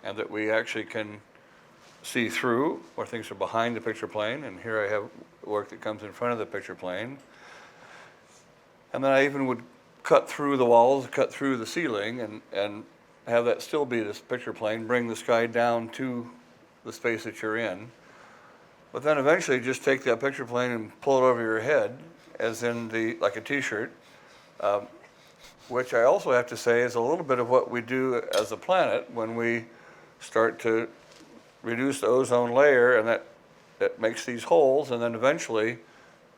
Speaker 11: and that we actually can see through, or things are behind the picture plane, and here I have work that comes in front of the picture plane. And then I even would cut through the walls, cut through the ceiling, and have that still be this picture plane, bring the sky down to the space that you're in. But then eventually just take that picture plane and pull it over your head, as in like a t-shirt, which I also have to say is a little bit of what we do as a planet when we start to reduce the ozone layer, and that makes these holes, and then eventually,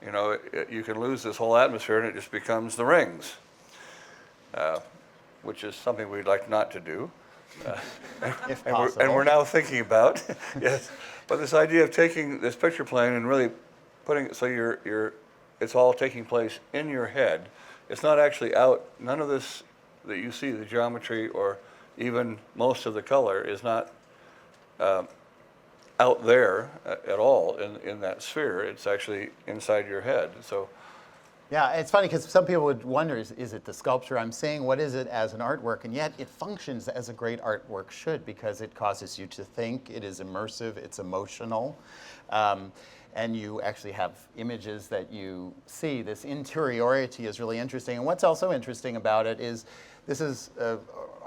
Speaker 11: you can lose this whole atmosphere and it just becomes the rings. Which is something we'd like not to do,
Speaker 1: If
Speaker 11: and
Speaker 1: possible.
Speaker 11: we're now thinking about. Yes, but this idea of taking this picture plane and really putting it so it's all taking place in your head. It's not actually out. None of this that you see, the geometry or even most of the color, is not out there at all in that sphere. It's actually inside your head. So.
Speaker 1: Yeah, it's funny because some people would wonder, is it the sculpture I'm seeing? What is it as an artwork? And yet it functions as a great artwork should, because it causes you to think, it is immersive, it's emotional, and you actually have images that you see. This interiority is really interesting. And what's also interesting about it is this is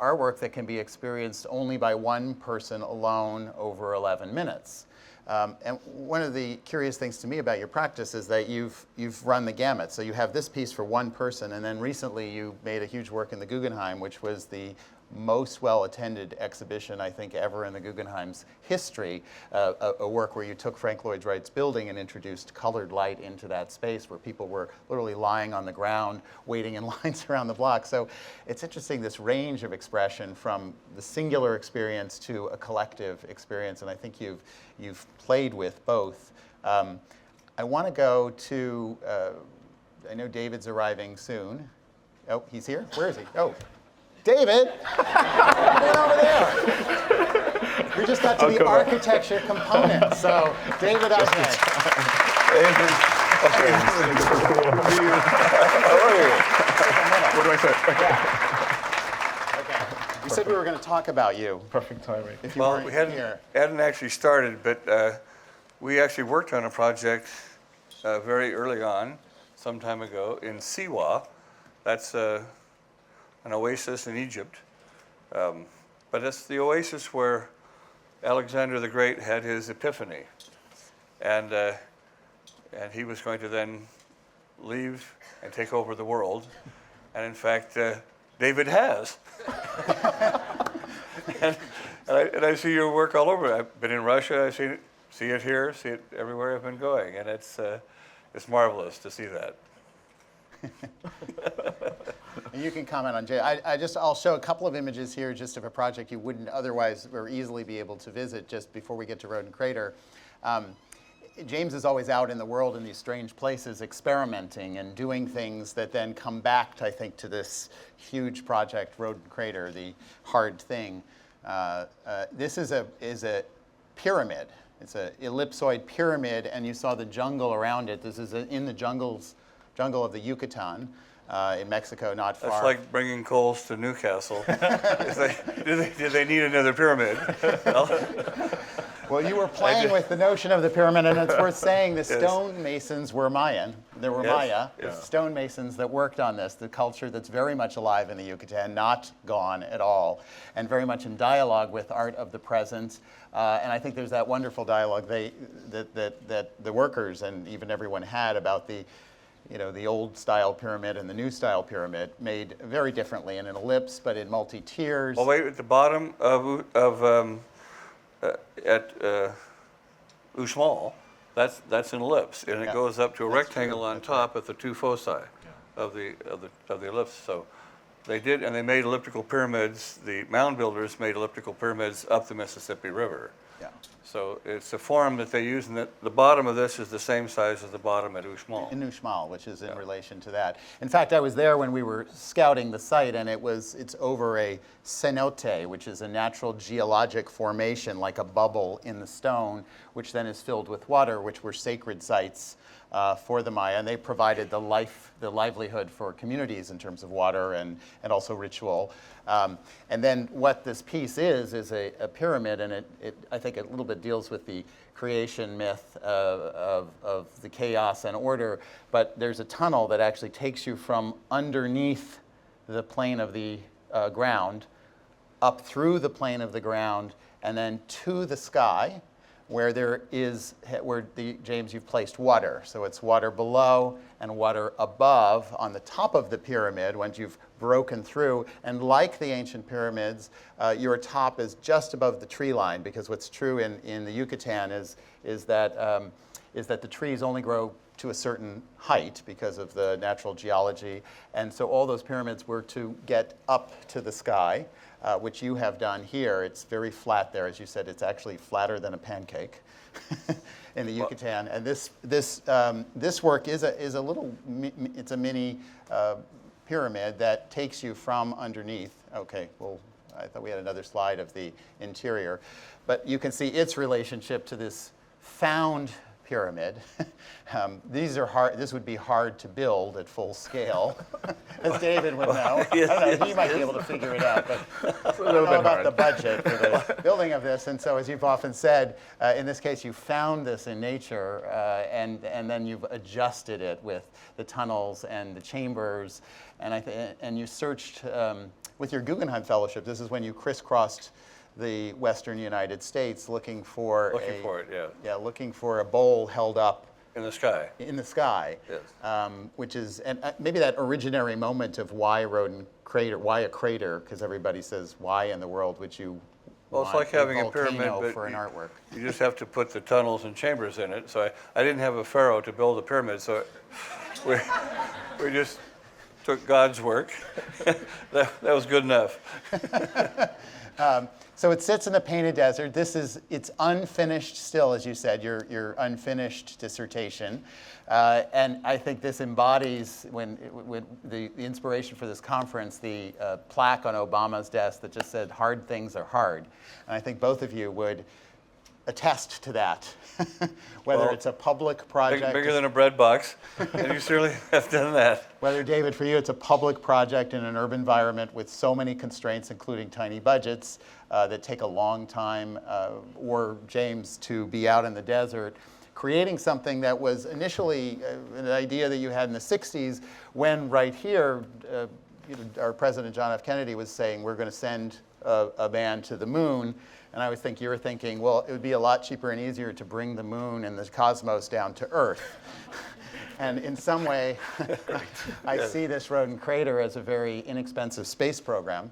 Speaker 1: artwork that can be experienced only by one person alone over 11 minutes. And one of the curious things to me about your practice is that you've run the gamut. So you have this piece for one person, and then recently you made a huge work in the Guggenheim, which was the most well-attended exhibition, I think, ever in the Guggenheim's history, a work where you took Frank Lloyd Wright's building and introduced colored light into that space where people were literally lying on the ground, waiting in lines around the block. So it's interesting, this range of expression from the singular experience to a collective experience, and I think you've played with both. I want to go to, I know David's arriving soon. Oh, he's here? Where is he? Oh. David, come on over there. We just got to the architecture component. So, David,
Speaker 11: How are you?
Speaker 9: What do I say?
Speaker 1: Okay. We said we were going to talk about you.
Speaker 9: Perfect timing.
Speaker 1: If you
Speaker 11: Well,
Speaker 1: weren't
Speaker 11: we
Speaker 1: here.
Speaker 11: hadn't actually started, but we actually worked on a project very early on, some time ago, in Siwa. That's an oasis in Egypt. But it's the oasis where Alexander the Great had his epiphany. And he was going to then leave and take over the world. And in fact, David has. and I see your work all over. I've been in Russia, I see it here, see it everywhere I've been going. And it's marvelous to see that.
Speaker 1: And you can comment on Jay. I'll show a couple of images here just of a project you wouldn't otherwise or easily be able to visit just before we get to Road and Crater. James is always out in the world in these strange places experimenting and doing things that then come back, I think, to this huge project, Road and Crater, the hard thing. This is a pyramid. It's an ellipsoid pyramid, and you saw the jungle around it. This is in the jungle of the Yucatan. in Mexico, not far.
Speaker 11: That's like bringing coals to Newcastle. Did they need another pyramid?
Speaker 1: Well, you were playing with the notion of the pyramid, and it's worth saying the stonemasons were Mayan. There were Maya, the stonemasons that worked on this, the culture that's very much alive in the Yucatan, not gone at all, and very much in dialogue with art of the present. And I think there's that wonderful dialogue that the workers and even everyone had about the old style pyramid and the new style pyramid, made very differently in an ellipse, but in multi-tiers.
Speaker 11: Well, wait, at the bottom of Uxmal, that's an ellipse, and it goes up to a rectangle on top at the two foci of the ellipse. So they did, and they made elliptical pyramids. The mound builders made elliptical pyramids up the Mississippi River.
Speaker 1: Yeah.
Speaker 11: So it's a form that they use, and the bottom of this is the same size as the bottom at Uxmal.
Speaker 1: In Uxmal, which is in relation to that. In fact, I was there when we were scouting the site, and it's over a cenote, which is a natural geologic formation, like a bubble in the stone, which then is filled with water, which were sacred sites for the Maya, and they provided the livelihood for communities in terms of water and also ritual. And then what this piece is a pyramid, and it I think a little bit deals with the creation myth of the chaos and order, but there's a tunnel that actually takes you from underneath the plane of the ground, up through the plane of the ground, and then to the sky, where James, you've placed water. So it's water below and water above on the top of the pyramid once you've broken through. And like the ancient pyramids, your top is just above the tree line, because what's true in the Yucatan is that the trees only grow to a certain height because of the natural geology. And so all those pyramids were to get up to the sky, which you have done here. It's very flat there. As you said, it's actually flatter than a pancake in the Yucatan. And this work is a little, it's a mini pyramid that takes you from underneath. Okay, well, I thought we had another slide of the interior. But you can see its relationship to this found pyramid. This would be hard to build at full scale, as David would know. I don't know, he might be able to figure it out, but I don't know about the budget for the building of this. And so, as you've often said, in this case, you found this in nature, and then you've adjusted it with the tunnels and the chambers, and you searched with your Guggenheim Fellowship. This is when you crisscrossed the Western United States looking for a bowl held up
Speaker 11: in the sky.
Speaker 1: Yes. Which is, and maybe that originary moment of why a crater, because everybody says, why in the world would you
Speaker 11: Well, it's like having a pyramid, but
Speaker 1: for an artwork.
Speaker 11: You just have to put the tunnels and chambers in it. So I didn't have a pharaoh to build a pyramid, so we just took God's work. that was good enough.
Speaker 1: So it sits in the painted desert. It's unfinished still, as you said, your unfinished dissertation. And I think this embodies, when the inspiration for this conference, the plaque on Obama's desk that just said, "Hard things are hard." And I think both of you would attest to that, whether it's a public project.
Speaker 11: Bigger than a bread box, and you certainly have done that.
Speaker 1: Whether, David, for you, it's a public project in an urban environment with so many constraints, including tiny budgets that take a long time, or James, to be out in the desert, creating something that was initially an idea that you had in the 60s, when right here, our President John F. Kennedy was saying, we're going to send a man to the moon. And I always think you were thinking, well, it would be a lot cheaper and easier to bring the moon and the cosmos down to Earth. And in some way, I see this rodent crater as a very inexpensive space program,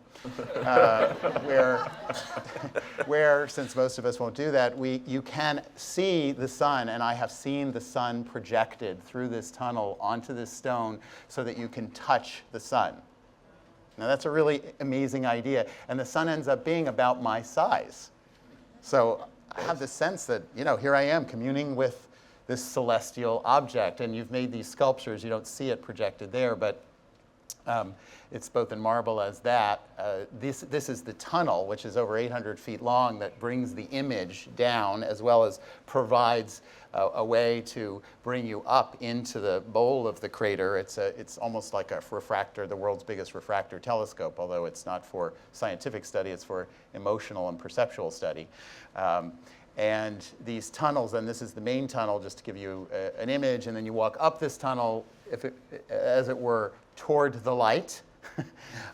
Speaker 1: where, since most of us won't do that, you can see the sun, and I have seen the sun projected through this tunnel onto this stone so that you can touch the sun. Now, that's a really amazing idea, and the sun ends up being about my size. So I have this sense that, here I am communing with this celestial object, and you've made these sculptures. You don't see it projected there, but It's both in marble as that. This is the tunnel, which is over 800 feet long, that brings the image down, as well as provides a way to bring you up into the bowl of the crater. It's almost like a refractor, the world's biggest refractor telescope, although it's not for scientific study, it's for emotional and perceptual study. And these tunnels, and this is the main tunnel, just to give you an image, and then you walk up this tunnel, as it were, toward the light.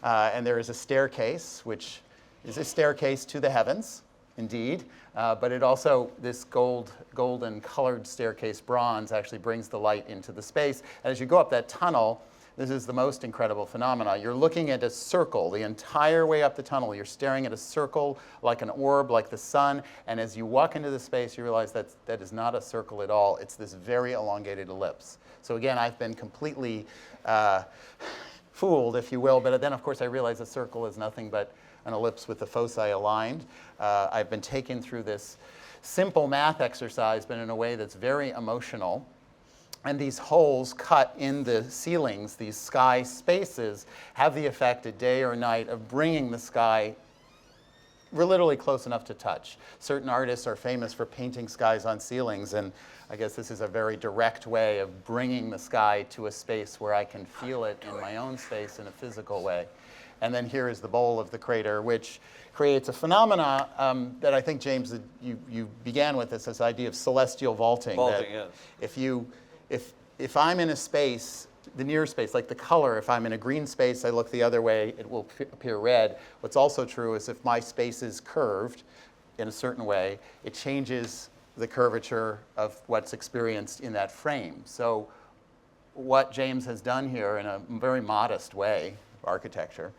Speaker 1: And there is a staircase, which is a staircase to the heavens, indeed. But it also, this golden colored staircase bronze actually brings the light into the space. And as you go up that tunnel, this is the most incredible phenomena. You're looking at a circle the entire way up the tunnel. You're staring at a circle like an orb, like the sun. And as you walk into the space, you realize that is not a circle at all. It's this very elongated ellipse. So again, I've been completely fooled, if you will. But then, of course, I realize a circle is nothing but an ellipse with the foci aligned. I've been taken through this simple math exercise, but in a way that's very emotional. And these holes cut in the ceilings, these sky spaces, have the effect at day or night of bringing the sky literally close enough to touch. Certain artists are famous for painting skies on ceilings, and I guess this is a very direct way of bringing the sky to a space where I can feel it in my own space in a physical way. And then here is the bowl of the crater, which creates a phenomena that I think, James, that you began with this idea of celestial vaulting.
Speaker 11: Vaulting,
Speaker 1: that
Speaker 11: yes.
Speaker 1: If I'm in a space, the near space, like the color, if I'm in a green space, I look the other way, it will appear red. What's also true is if my space is curved in a certain way, it changes the curvature of what's experienced in that frame. So what James has done here in a very modest way, architecture,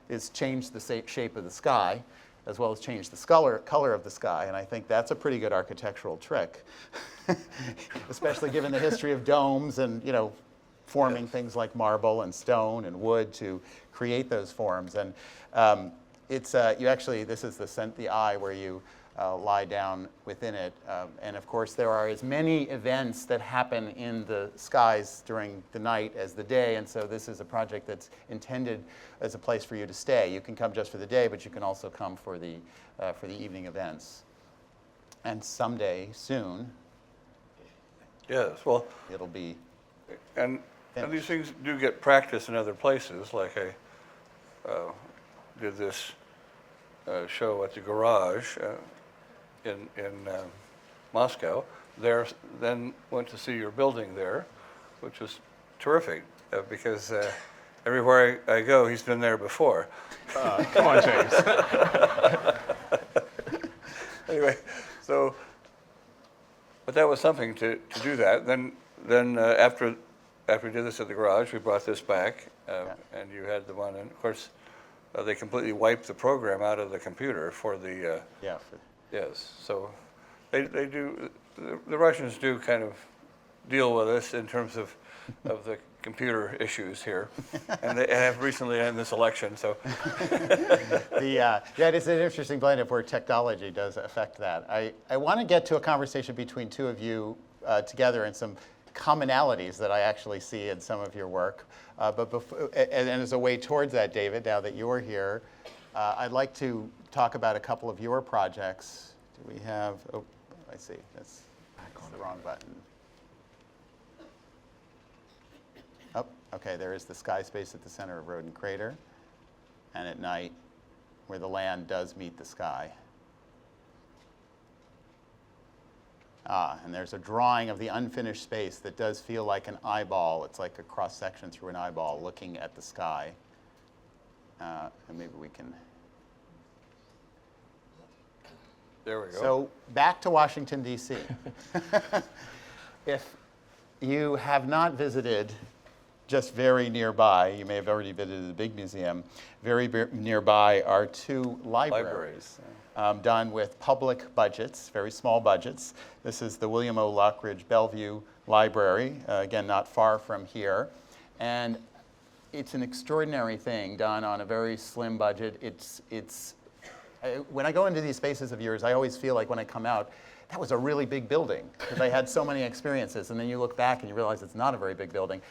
Speaker 1: is change the shape of the sky, as well as change the color of the sky. And I think that's a pretty good architectural trick, especially given the history of domes and, forming things like marble and stone and wood to create those forms. And this is the eye where you lie down within it. And of course, there are as many events that happen in the skies during the night as the day. And so this is a project that's intended as a place for you to stay. You can come just for the day, but you can also come for the evening events. And someday, soon,
Speaker 11: Yes, well,
Speaker 1: it'll be
Speaker 11: and
Speaker 1: finished.
Speaker 11: these things do get practice in other places, like I did this show at the garage in Moscow. There, then went to see your building there, which was terrific because everywhere I go, he's been there before.
Speaker 9: Come on, James.
Speaker 11: Anyway, so, but that was something to do that. Then after we did this at the garage, we brought this back, and you had the one, and of course, they completely wiped the program out of the computer for the. Yes, so they do. The Russians do kind of deal with us in terms of the computer issues here, and they have recently in this election. So
Speaker 1: it is an interesting blend of where technology does affect that. I want to get to a conversation between two of you together and some commonalities that I actually see in some of your work. But before, and as a way towards that, David, now that you're here, I'd like to talk about a couple of your projects. Do we have? Oh, I see. That's the wrong button. Oh, okay. There is the sky space at the center of Rodin Crater, and at night, where the land does meet the sky. And there's a drawing of the unfinished space that does feel like an eyeball. It's like a cross-section through an eyeball looking at the sky. And maybe we can...
Speaker 11: there we go.
Speaker 1: So back to Washington, D.C. If you have not visited just very nearby, you may have already visited the big museum, very nearby are two libraries. Done with public budgets, very small budgets. This is the William O. Lockridge Bellevue Library, again, not far from here. And it's an extraordinary thing done on a very slim budget. It's when I go into these spaces of yours, I always feel like when I come out, that was a really big building because I had so many experiences. And then you look back and you realize it's not a very big building.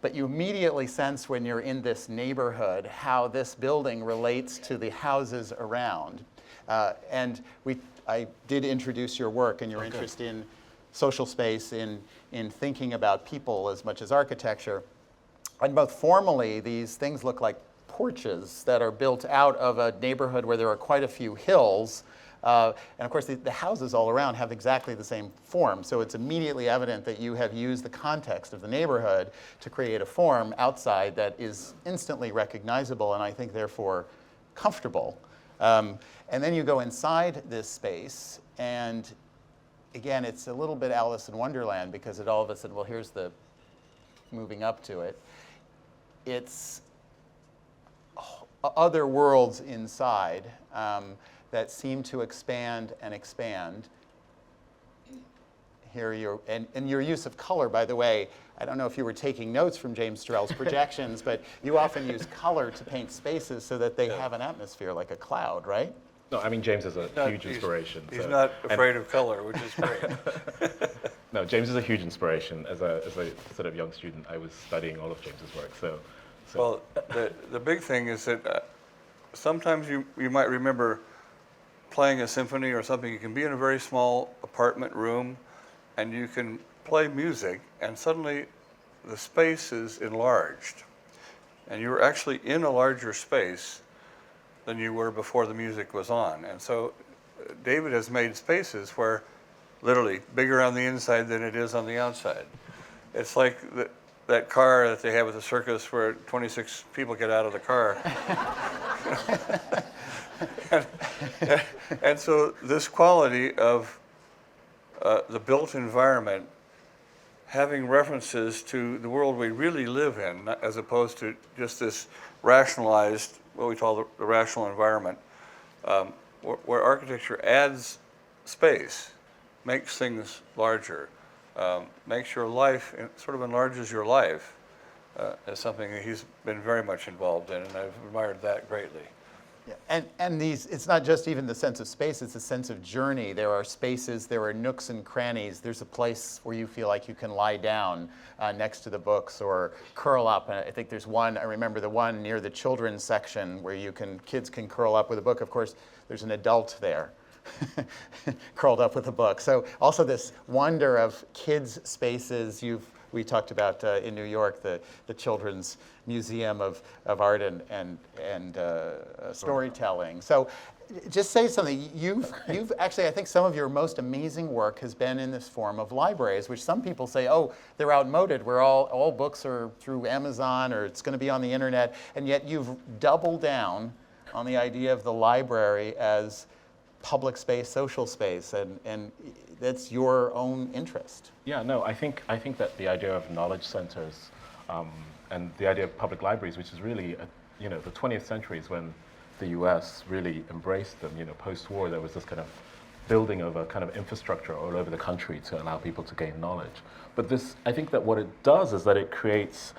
Speaker 1: But you immediately sense when you're in this neighborhood how this building relates to the houses around. And I did introduce your work and your interest in social space, in thinking about people as much as architecture. And both formally, these things look like porches that are built out of a neighborhood where there are quite a few hills. And of course, the houses all around have exactly the same form. So it's immediately evident that you have used the context of the neighborhood to create a form outside that is instantly recognizable and I think therefore comfortable. And then you go inside this space, and again, it's a little bit Alice in Wonderland because it all of a sudden, well, here's the moving up to it. It's other worlds inside that seem to expand and expand. Here and your use of color, by the way, I don't know if you were taking notes from James Turrell's projections, but you often use color to paint spaces so that they have an atmosphere like a cloud, right?
Speaker 12: No, I mean, James is a huge inspiration.
Speaker 13: He's not afraid of color, which is great.
Speaker 12: No, James is a huge inspiration. As a sort of young student, I was studying all of James's work.
Speaker 13: Well, the big thing is that sometimes you might remember playing a symphony or something. You can be in a very small apartment room, and you can play music, and suddenly the space is enlarged. And you're actually in a larger space than you were before the music was on. And so David has made spaces where literally bigger on the inside than it is on the outside. It's like that car that they have at the circus where 26 people get out of the car. and so this quality of the built environment having references to the world we really live in, as opposed to just this rationalized, what we call the rational environment, where architecture adds space, makes things larger, makes your life, sort of enlarges your life, is something that he's been very much involved in, and I've admired that greatly.
Speaker 1: Yeah. And it's not just even the sense of space, it's a sense of journey. There are spaces, there are nooks and crannies. There's a place where you feel like you can lie down next to the books or curl up. And I think there's one, I remember the one near the children's section where kids can curl up with a book. Of course, there's an adult there curled up with a book. So also this wonder of kids' spaces. We talked about in New York the Children's Museum of Art and Storytelling. So just say something. You've actually, I think some of your most amazing work has been in this form of libraries, which some people say, oh, they're outmoded. Where all books are through Amazon or it's going to be on the internet. And yet you've doubled down on the idea of the library as public space, social space, and that's your own interest.
Speaker 12: Yeah, no, I think that the idea of knowledge centers and the idea of public libraries, which is really, the 20th century is when the U.S. really embraced them. Post-war, there was this kind of building of a kind of infrastructure all over the country to allow people to gain knowledge. But I think that what it does is that it creates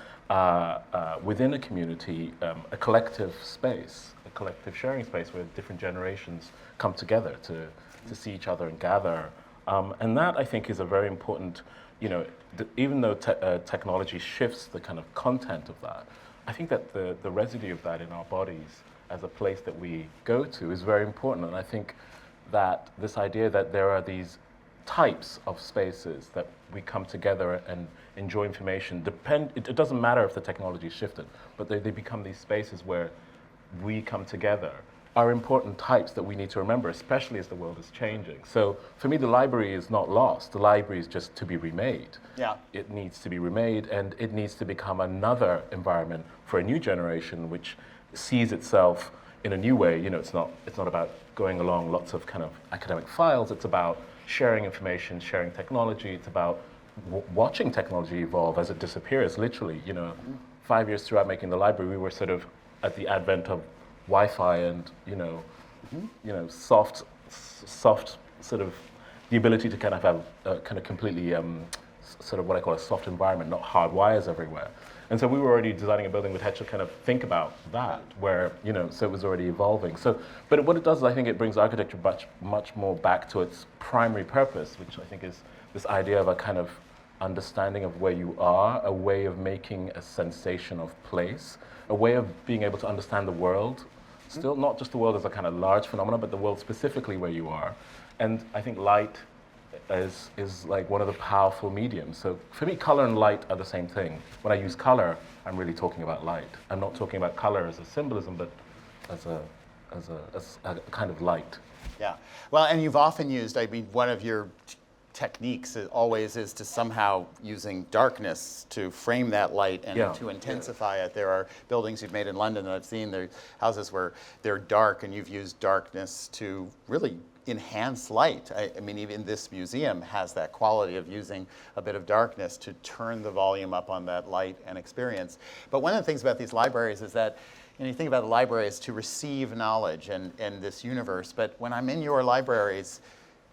Speaker 12: within a community a collective space, a collective sharing space where different generations come together to see each other and gather. And that, I think, is a very important, even though technology shifts the kind of content of that, I think that the residue of that in our bodies as a place that we go to is very important. And I think that this idea that there are these types of spaces that we come together and enjoy information, it doesn't matter if the technology shifted, but they become these spaces where we come together, are important types that we need to remember, especially as the world is changing. So for me, the library is not lost. The library is just to be remade.
Speaker 1: Yeah.
Speaker 12: It needs to be remade, and it needs to become another environment for a new generation which sees itself in a new way. It's not about going along lots of kind of academic files. It's about sharing information, sharing technology. It's about watching technology evolve as it disappears, literally. 5 years throughout making the library, we were sort of at the advent of Wi-Fi and soft sort of the ability to kind of have kind of completely sort of what I call a soft environment, not hard wires everywhere. And so we were already designing a building that had to kind of think about that, where, you know, so it was already evolving. So, but what it does is I think it brings architecture much more back to its primary purpose, which I think is this idea of a kind of understanding of where you are, a way of making a sensation of place, a way of being able to understand the world, still not just the world as a kind of large phenomenon, but the world specifically where you are. And I think light is like one of the powerful mediums. So for me, color and light are the same thing. When I use color, I'm really talking about light. I'm not talking about color as a symbolism, but as a kind of light.
Speaker 1: Yeah. Well, and you've often used, I mean, one of your techniques always is to somehow using darkness to frame that light and to intensify it. There are buildings you've made in London that I've seen, they're houses where they're dark and you've used darkness to really enhance light. I mean, even this museum has that quality of using a bit of darkness to turn the volume up on that light and experience. But one of the things about these libraries is that, you know, you think about the library as to receive knowledge and this universe, but when I'm in your libraries,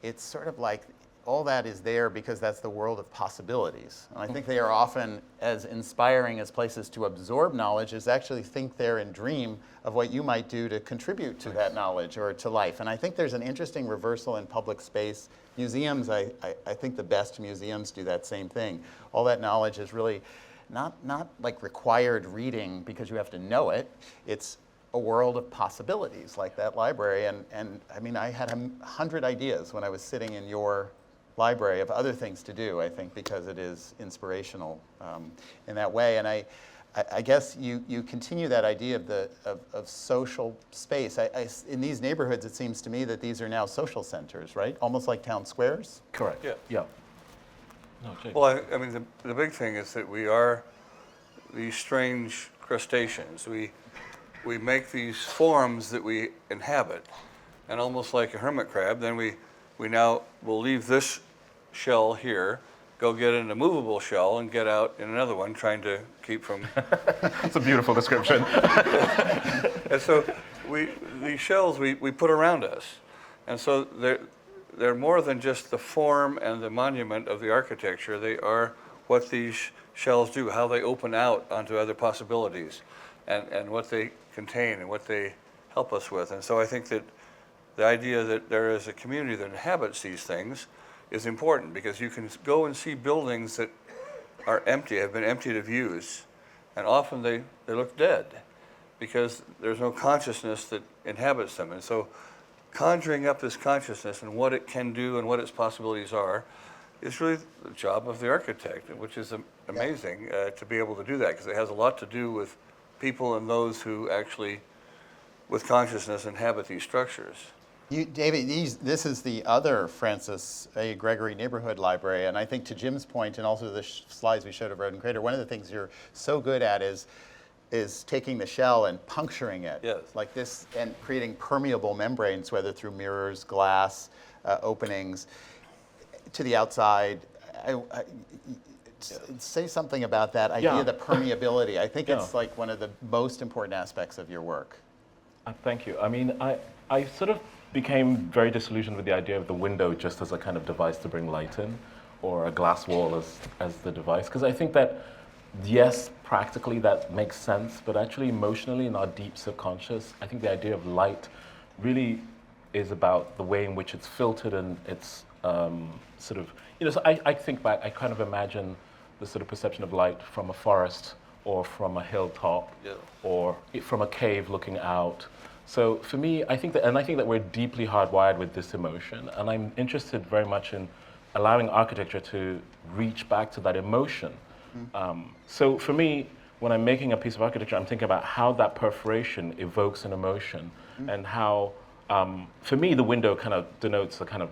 Speaker 1: it's sort of like all that is there because that's the world of possibilities. And I think they are often as inspiring as places to absorb knowledge as actually think there and dream of what you might do to contribute to that knowledge or to life. And I think there's an interesting reversal in public space. Museums, I think the best museums do that same thing. All that knowledge is really not like required reading because you have to know it. It's a world of possibilities like that library. And I mean, I had 100 ideas when I was sitting in your library of other things to do, I think, because it is inspirational in that way. And I guess you continue that idea of social space. In these neighborhoods, it seems to me that these are now social centers, right? Almost like town squares?
Speaker 12: Correct. Yeah. No, Jake.
Speaker 13: Well, I mean, the big thing is that we are these strange crustaceans. We make these forms that we inhabit, and almost like a hermit crab, then we now will leave this shell here, go get an immovable shell, and get out in another one, trying to keep from.
Speaker 12: That's a beautiful description.
Speaker 13: And so these shells we put around us, and so they're more than just the form and the monument of the architecture. They are what these shells do, how they open out onto other possibilities, and what they contain and what they help us with. And so I think that the idea that there is a community that inhabits these things is important, because you can go and see buildings that are empty, have been emptied of use, and often they look dead because there's no consciousness that inhabits them. And so conjuring up this consciousness and what it can do and what its possibilities are is really the job of the architect, which is amazing to be able to do that, because it has a lot to do with people and those who actually, with consciousness, inhabit these structures.
Speaker 1: David, this is the other Francis A. Gregory Neighborhood Library, and I think to Jim's point, and also the slides we showed of Roden Crater, one of the things you're so good at is taking the shell and puncturing it, like this, and creating permeable membranes, whether through mirrors, glass, openings, to the outside. Say something about that idea, the permeability. I think it's like one of the most important aspects of your work.
Speaker 12: Thank you. I mean, I sort of became very disillusioned with the idea of the window just as a kind of device to bring light in, or a glass wall as the device. Because I think that, yes, practically that makes sense, but actually emotionally in our deep subconscious, I think the idea of light really is about the way in which it's filtered and it's sort of, you know, so I think back, I kind of imagine the sort of perception of light from a forest or from a hilltop or from a cave looking out. So for me, I think that we're deeply hardwired with this emotion, and I'm interested very much in allowing architecture to reach back to that emotion. So for me, when I'm making a piece of architecture, I'm thinking about how that perforation evokes an emotion, and how, for me, the window kind of denotes a kind of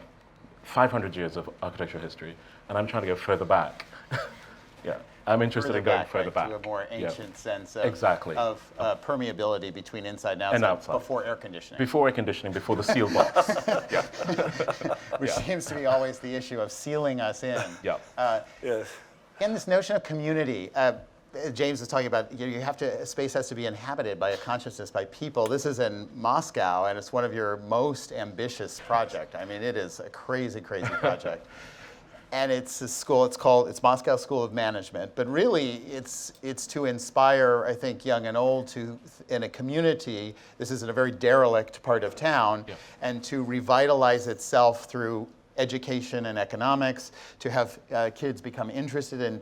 Speaker 12: 500 years of architectural history, and I'm trying to go further back. I'm interested in going further back.
Speaker 1: To a more ancient sense of, permeability between inside and outside, before air conditioning.
Speaker 12: Before air conditioning, before the seal box.
Speaker 1: Which seems to be always the issue of sealing us in. And this notion of community, James was talking about, you have to, space has to be inhabited by a consciousness, by people. This is in Moscow, and it's one of your most ambitious projects. I mean, it is a crazy, crazy project. and it's a school. It's Moscow School of Management. But really, it's to inspire, I think, young and old in a community. This is in a very derelict part of town, and to revitalize itself through education and economics, to have kids become interested in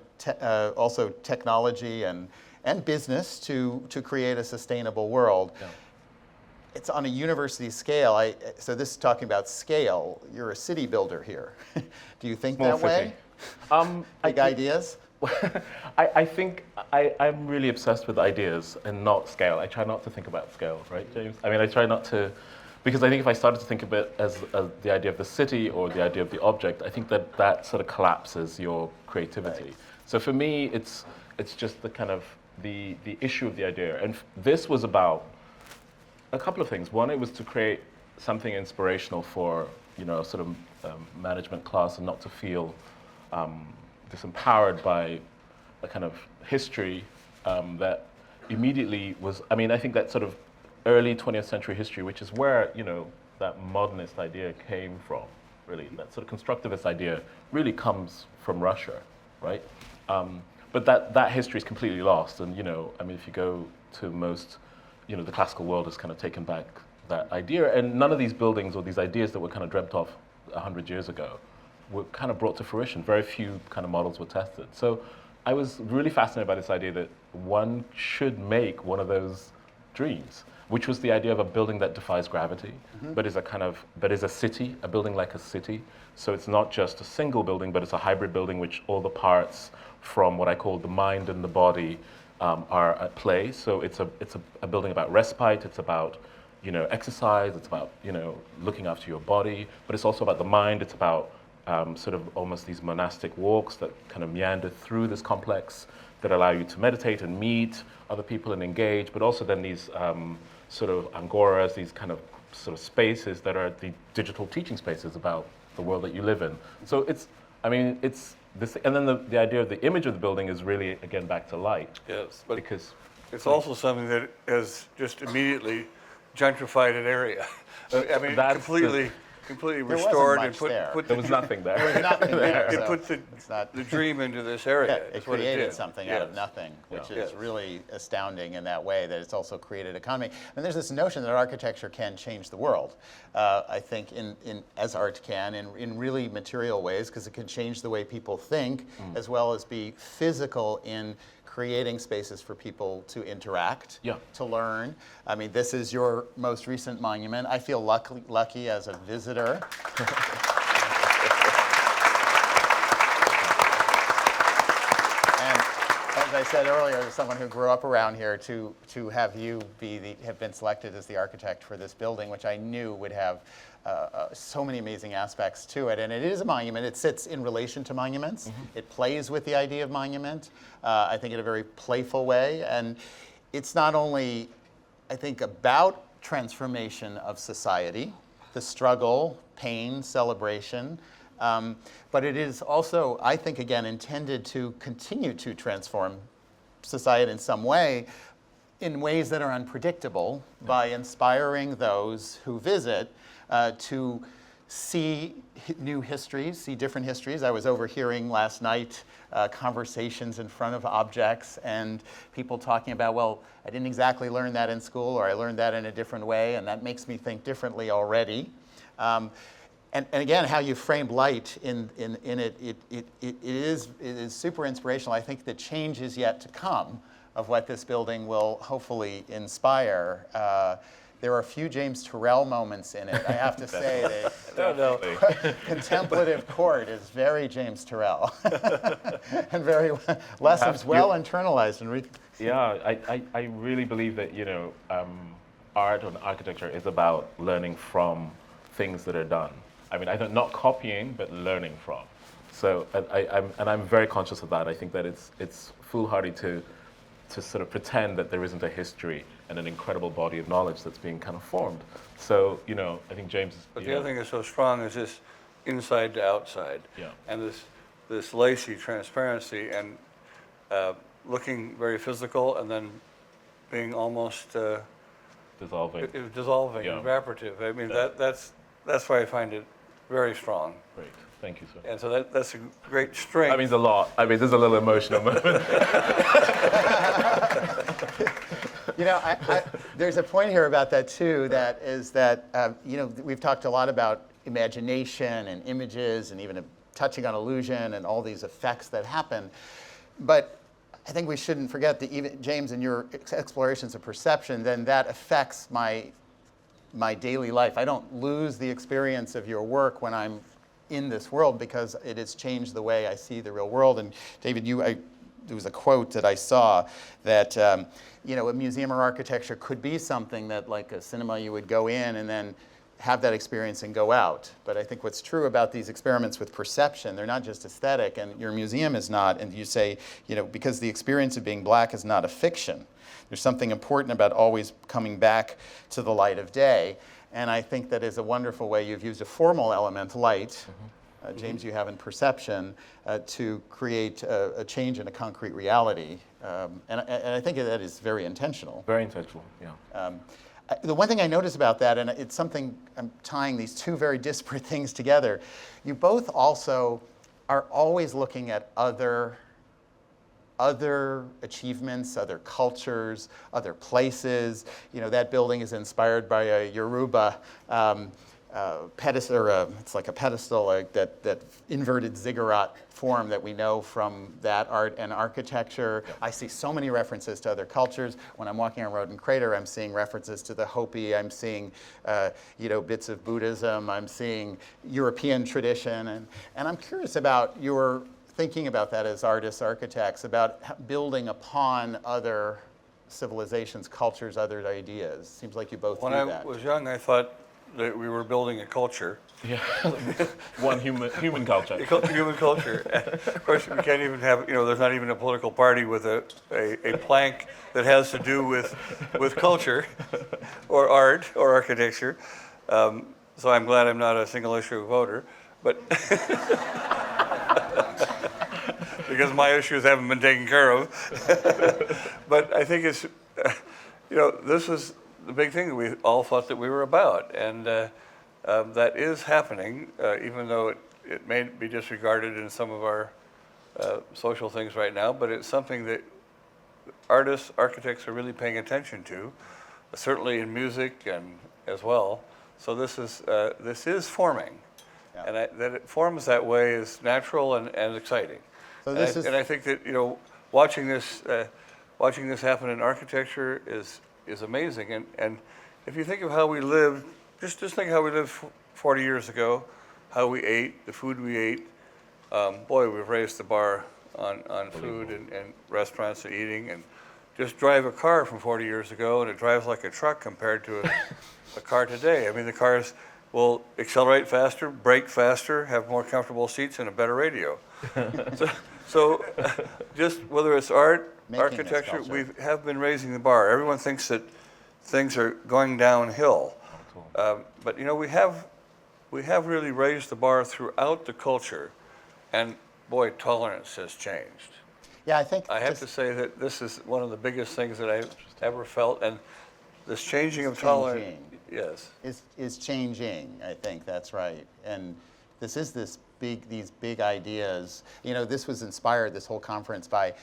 Speaker 1: also technology and business to create a sustainable world. Yeah. It's on a university scale. So this is talking about scale. You're a city builder here. Do you think
Speaker 12: Small
Speaker 1: that way? Big ideas?
Speaker 12: I think I'm really obsessed with ideas and not scale. I try not to think about scale, right, James? I mean, I try not to, because I think if I started to think of it as the idea of the city or the idea of the object, I think that sort of collapses your creativity. Right. So for me, it's just the kind of the issue of the idea. And this was about a couple of things. One, it was to create something inspirational for, sort of management class, and not to feel disempowered by a kind of history that immediately was, I think that sort of early 20th century history, which is where, that modernist idea came from, really. That sort of constructivist idea really comes from Russia, right? But that history is completely lost. And, if you go to most, the classical world has kind of taken back that idea. And none of these buildings or these ideas that were kind of dreamt of 100 years ago were kind of brought to fruition. Very few kind of models were tested. So I was really fascinated by this idea that one should make one of those dreams, which was the idea of a building that defies gravity, but is a city, a building like a city. So it's not just a single building, but it's a hybrid building which all the parts from what I call the mind and the body are at play. So it's a building about respite, it's about exercise, it's about looking after your body, but it's also about the mind. It's about sort of almost these monastic walks that kind of meander through this complex that allow you to meditate and meet other people and engage, but also then these sort of angoras, these kind of sort of spaces that are the digital teaching spaces about the world that you live in. So it's this, and then the idea of the image of the building is really, again, back to light.
Speaker 13: Yes, but
Speaker 12: because
Speaker 13: it's also something that has just immediately gentrified an area. Completely restored and put
Speaker 12: there was nothing there.
Speaker 1: There was nothing there.
Speaker 13: It put the dream into this area.
Speaker 1: Yeah, it created something out of nothing, which is really astounding in that way, that it's also created economy. And there's this notion that architecture can change the world. I think as art can in really material ways, because it can change the way people think, as well as be physical in creating spaces for people to interact, to learn. I mean, this is your most recent monument. I feel lucky as a visitor. And as I said earlier, as someone who grew up around here, to have you have been selected as the architect for this building, which I knew would have so many amazing aspects to it. And it is a monument. It sits in relation to monuments. It plays with the idea of monument, I think in a very playful way. And it's not only, I think, about transformation of society, the struggle, pain, celebration, but it is also, I think, again, intended to continue to transform society in some way, in ways that are unpredictable, by inspiring those who visit to see new histories, see different histories. I was overhearing last night conversations in front of objects and people talking about, well, I didn't exactly learn that in school, or I learned that in a different way, and that makes me think differently already. And again, how you framed light in it is super inspirational. I think the change is yet to come of what this building will hopefully inspire. There are a few James Turrell moments in it. I have to say that the contemplative court is very James Turrell, and very lessons well internalized.
Speaker 12: I really believe that art and architecture is about learning from things that are done. I mean, not copying, but learning from. So I'm very conscious of that. I think that it's foolhardy to sort of pretend that there isn't a history and an incredible body of knowledge that's being kind of formed. So, I think James...
Speaker 13: But the other thing that's so strong is this inside to outside.
Speaker 12: Yeah.
Speaker 13: And this lacy transparency and looking very physical and then being almost...
Speaker 12: dissolving.
Speaker 13: Dissolving, evaporative. I mean, that's why I find it very strong.
Speaker 12: Great. Thank you, sir.
Speaker 13: And so that's a great strength.
Speaker 12: That means a lot. I mean, there's a little emotional moment.
Speaker 1: You know, there's a point here about that too. That is that you know, we've talked a lot about imagination and images and even touching on illusion and all these effects that happen, but I think we shouldn't forget that even James, in your explorations of perception, then that affects my daily life. I don't lose the experience of your work when I'm in this world because it has changed the way I see the real world. And David, there was a quote that I saw that you know, a museum or architecture could be something that, like a cinema, you would go in and then have that experience and go out. But I think what's true about these experiments with perception, they're not just aesthetic, and your museum is not. And you say, you know, because the experience of being black is not a fiction. There's something important about always coming back to the light of day. And I think that is a wonderful way you've used a formal element, light, James, you have in perception, to create a change in a concrete reality. And I think that is very intentional.
Speaker 12: Very intentional, yeah.
Speaker 1: The one thing I notice about that, and it's something, I'm tying these two very disparate things together, you both also are always looking at other achievements, other cultures, other places. You know, that building is inspired by a Yoruba pedestal, or it's like a pedestal, like that inverted ziggurat form that we know from that art and architecture. Yep. I see so many references to other cultures. When I'm walking on Road and Crater, I'm seeing references to the Hopi. I'm seeing you know, bits of Buddhism. I'm seeing European tradition, and I'm curious about your thinking about that as artists, architects, about building upon other civilizations, cultures, other ideas. Seems like you both do that.
Speaker 13: When I was young, I thought that we were building a culture.
Speaker 12: Yeah, one human culture.
Speaker 13: Human culture. And of course, we can't even have, you know, there's not even a political party with a plank that has to do with culture or art or architecture. So I'm glad I'm not a single issue voter. But because my issues haven't been taken care of. But I think it's, you know, this is the big thing that we all thought that we were about. And that is happening, even though it may be disregarded in some of our social things right now, but it's something that artists, architects are really paying attention to, certainly in music and as well. So this is forming. Yeah. And that it forms that way is natural and exciting. So and I think that, you know, watching this happen in architecture is amazing. And if you think of how we lived, just think how we lived 40 years ago, how we ate, the food we ate. Boy, we've raised the bar on food and restaurants and eating. And just drive a car from 40 years ago, and it drives like a truck compared to a car today. I mean, the cars will accelerate faster, brake faster, have more comfortable seats, and a better radio. So just whether it's art, architecture, we have been raising the bar. Everyone thinks that things are going downhill. But, you know, we have really raised the bar throughout the culture, and boy, tolerance has changed.
Speaker 1: Yeah, I
Speaker 13: have to say that this is one of the biggest things that I've ever felt, and this changing of tolerance, yes,
Speaker 1: is changing. I think that's right, and these big ideas. You know, this was inspired, this whole conference, by,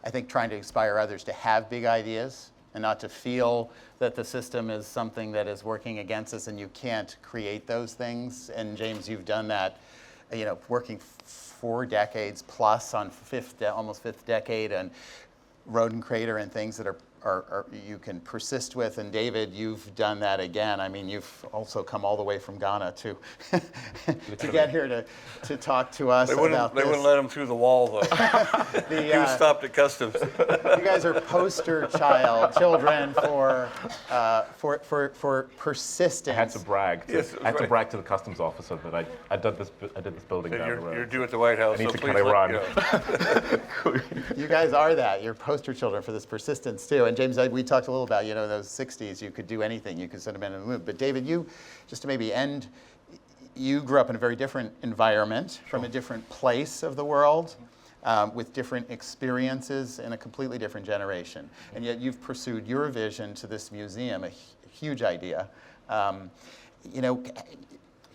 Speaker 1: I think, trying to inspire others to have big ideas and not to feel that the system is something that is working against us and you can't create those things. And James, you've done that, you know, working 4 decades plus on almost fifth decade, and Road and Crater and things that are you can persist with. And David, you've done that again. I mean, you've also come all the way from Ghana to get here to talk to us about this.
Speaker 13: They wouldn't let him through the wall, though. He was stopped at customs.
Speaker 1: You guys are poster children for persistence.
Speaker 12: I had to brag. I had to brag to the customs officer that I did this building down the road.
Speaker 13: You're due at the White House.
Speaker 12: I need
Speaker 13: so
Speaker 12: to kind of run.
Speaker 1: You guys are that. You're poster children for this persistence too. And James, we talked a little about, you know, those 60s, you could do anything, you could send them in and move. But David, you, just to maybe end, you grew up in a very different environment, from a different place of the world, with different experiences in a completely different generation. And yet you've pursued your vision to this museum, a huge idea. You know,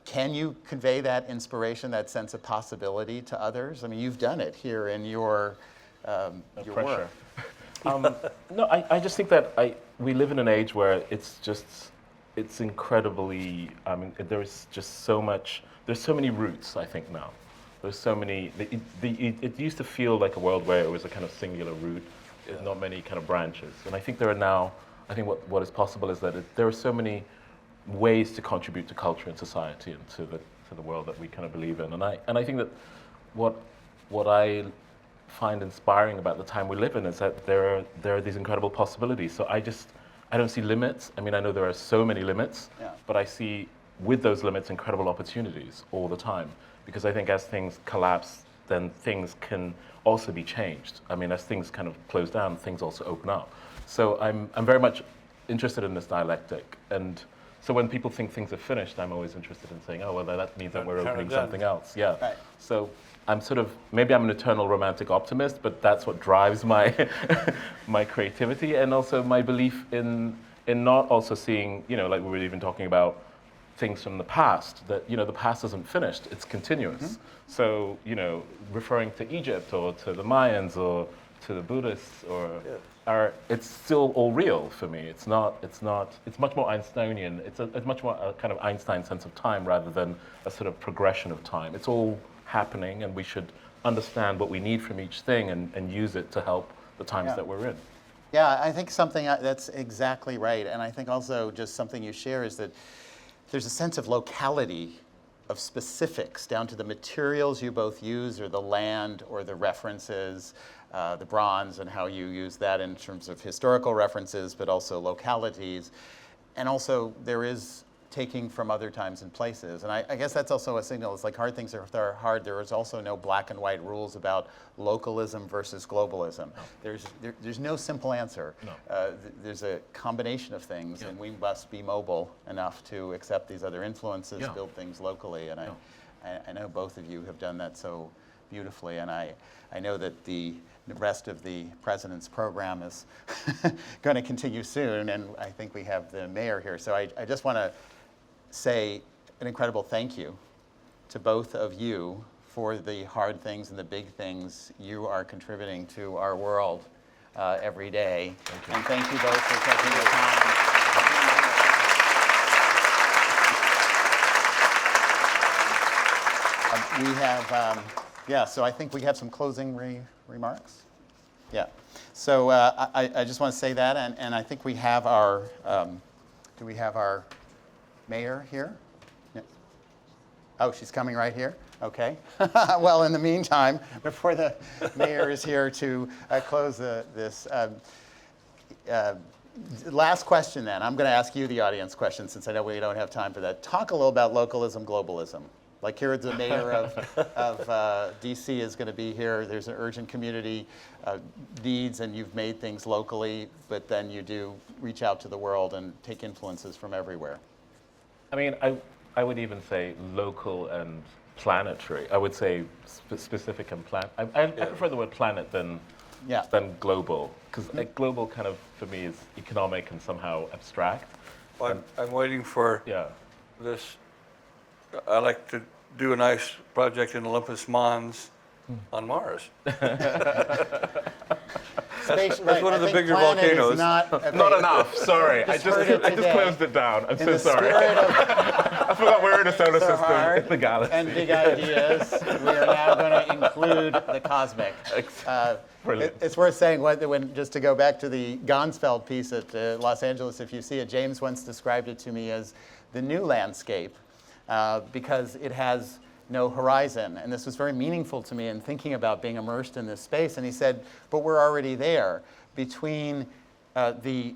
Speaker 1: can you convey that inspiration, that sense of possibility to others? I mean, you've done it here in your
Speaker 12: Pressure.
Speaker 1: work.
Speaker 12: No, I just think that we live in an age where it's incredibly, I mean, there's just so much, there's so many routes, I think now. There's so many, it used to feel like a world where it was a kind of singular route, not many kind of branches. And I think there are now, I think what is possible is that there are so many ways to contribute to culture and society and to the world that we kind of believe in. And I think that what I find inspiring about the time we live in is that there are these incredible possibilities. So I don't see limits. I mean, I know there are so many limits, but I see with those limits incredible opportunities all the time. Because I think as things collapse, then things can also be changed. I mean, as things kind of close down, things also open up. So I'm very much interested in this dialectic. And so when people think things are finished, I'm always interested in saying, oh, well, that means that we're opening something else. Yeah.
Speaker 1: Right.
Speaker 12: So I'm sort of, maybe I'm an eternal romantic optimist, but that's what drives my my creativity and also my belief in not also seeing, like we were even talking about things from the past, that, the past isn't finished, it's continuous. Mm-hmm. So, referring to Egypt or to the Mayans or to the Buddhists it's still all real for me. It's much more Einsteinian. It's much more a kind of Einstein sense of time rather than a sort of progression of time. It's all happening, and we should understand what we need from each thing and use it to help the times that we're in.
Speaker 1: Yeah, I think something that's exactly right. And I think also just something you share is that there's a sense of locality, of specifics, down to the materials you both use, or the land, or the references, the bronze, and how you use that in terms of historical references, but also localities. And also, there is taking from other times and places. And I guess that's also a signal. It's like hard things are hard. There is also no black and white rules about localism versus globalism. No. There's no simple answer. No. There's a combination of things, and we must be mobile enough to accept these other influences, build things locally. And I know both of you have done that so beautifully. And I know that the rest of the president's program is going to continue soon. And I think we have the mayor here. So I just want to say an incredible thank you to both of you for the hard things and the big things you are contributing to our world every day.
Speaker 12: Thank you.
Speaker 1: And thank you both for taking the time. We have, so I think we have some closing remarks. Yeah. So I just want to say that, and I think we have our, do we have our mayor here? Yeah. Oh, she's coming right here? Okay. Well, in the meantime, before the mayor is here to close this, last question then. I'm going to ask you the audience question since I know we don't have time for that. Talk a little about localism, globalism. Like here, the mayor of DC is going to be here. There's an urgent community needs, and you've made things locally, but then you do reach out to the world and take influences from everywhere.
Speaker 12: I mean, I would even say local and planetary. I would say specific and I prefer the word planet than global, because global kind of, for me, is economic and somehow abstract.
Speaker 13: Well, I'm waiting for this. I like to do a nice project in Olympus Mons on Mars. That's one of the bigger volcanoes.
Speaker 12: Not enough. Sorry, I just closed it down. I'm so sorry. I forgot we're in a solar system in the galaxy.
Speaker 1: And big ideas. We are now going to include the cosmic. It's worth saying, when just to go back to the Gonsfeld piece at Los Angeles, if you see it, James once described it to me as the new landscape because it has no horizon. And this was very meaningful to me in thinking about being immersed in this space. And he said, but we're already there between the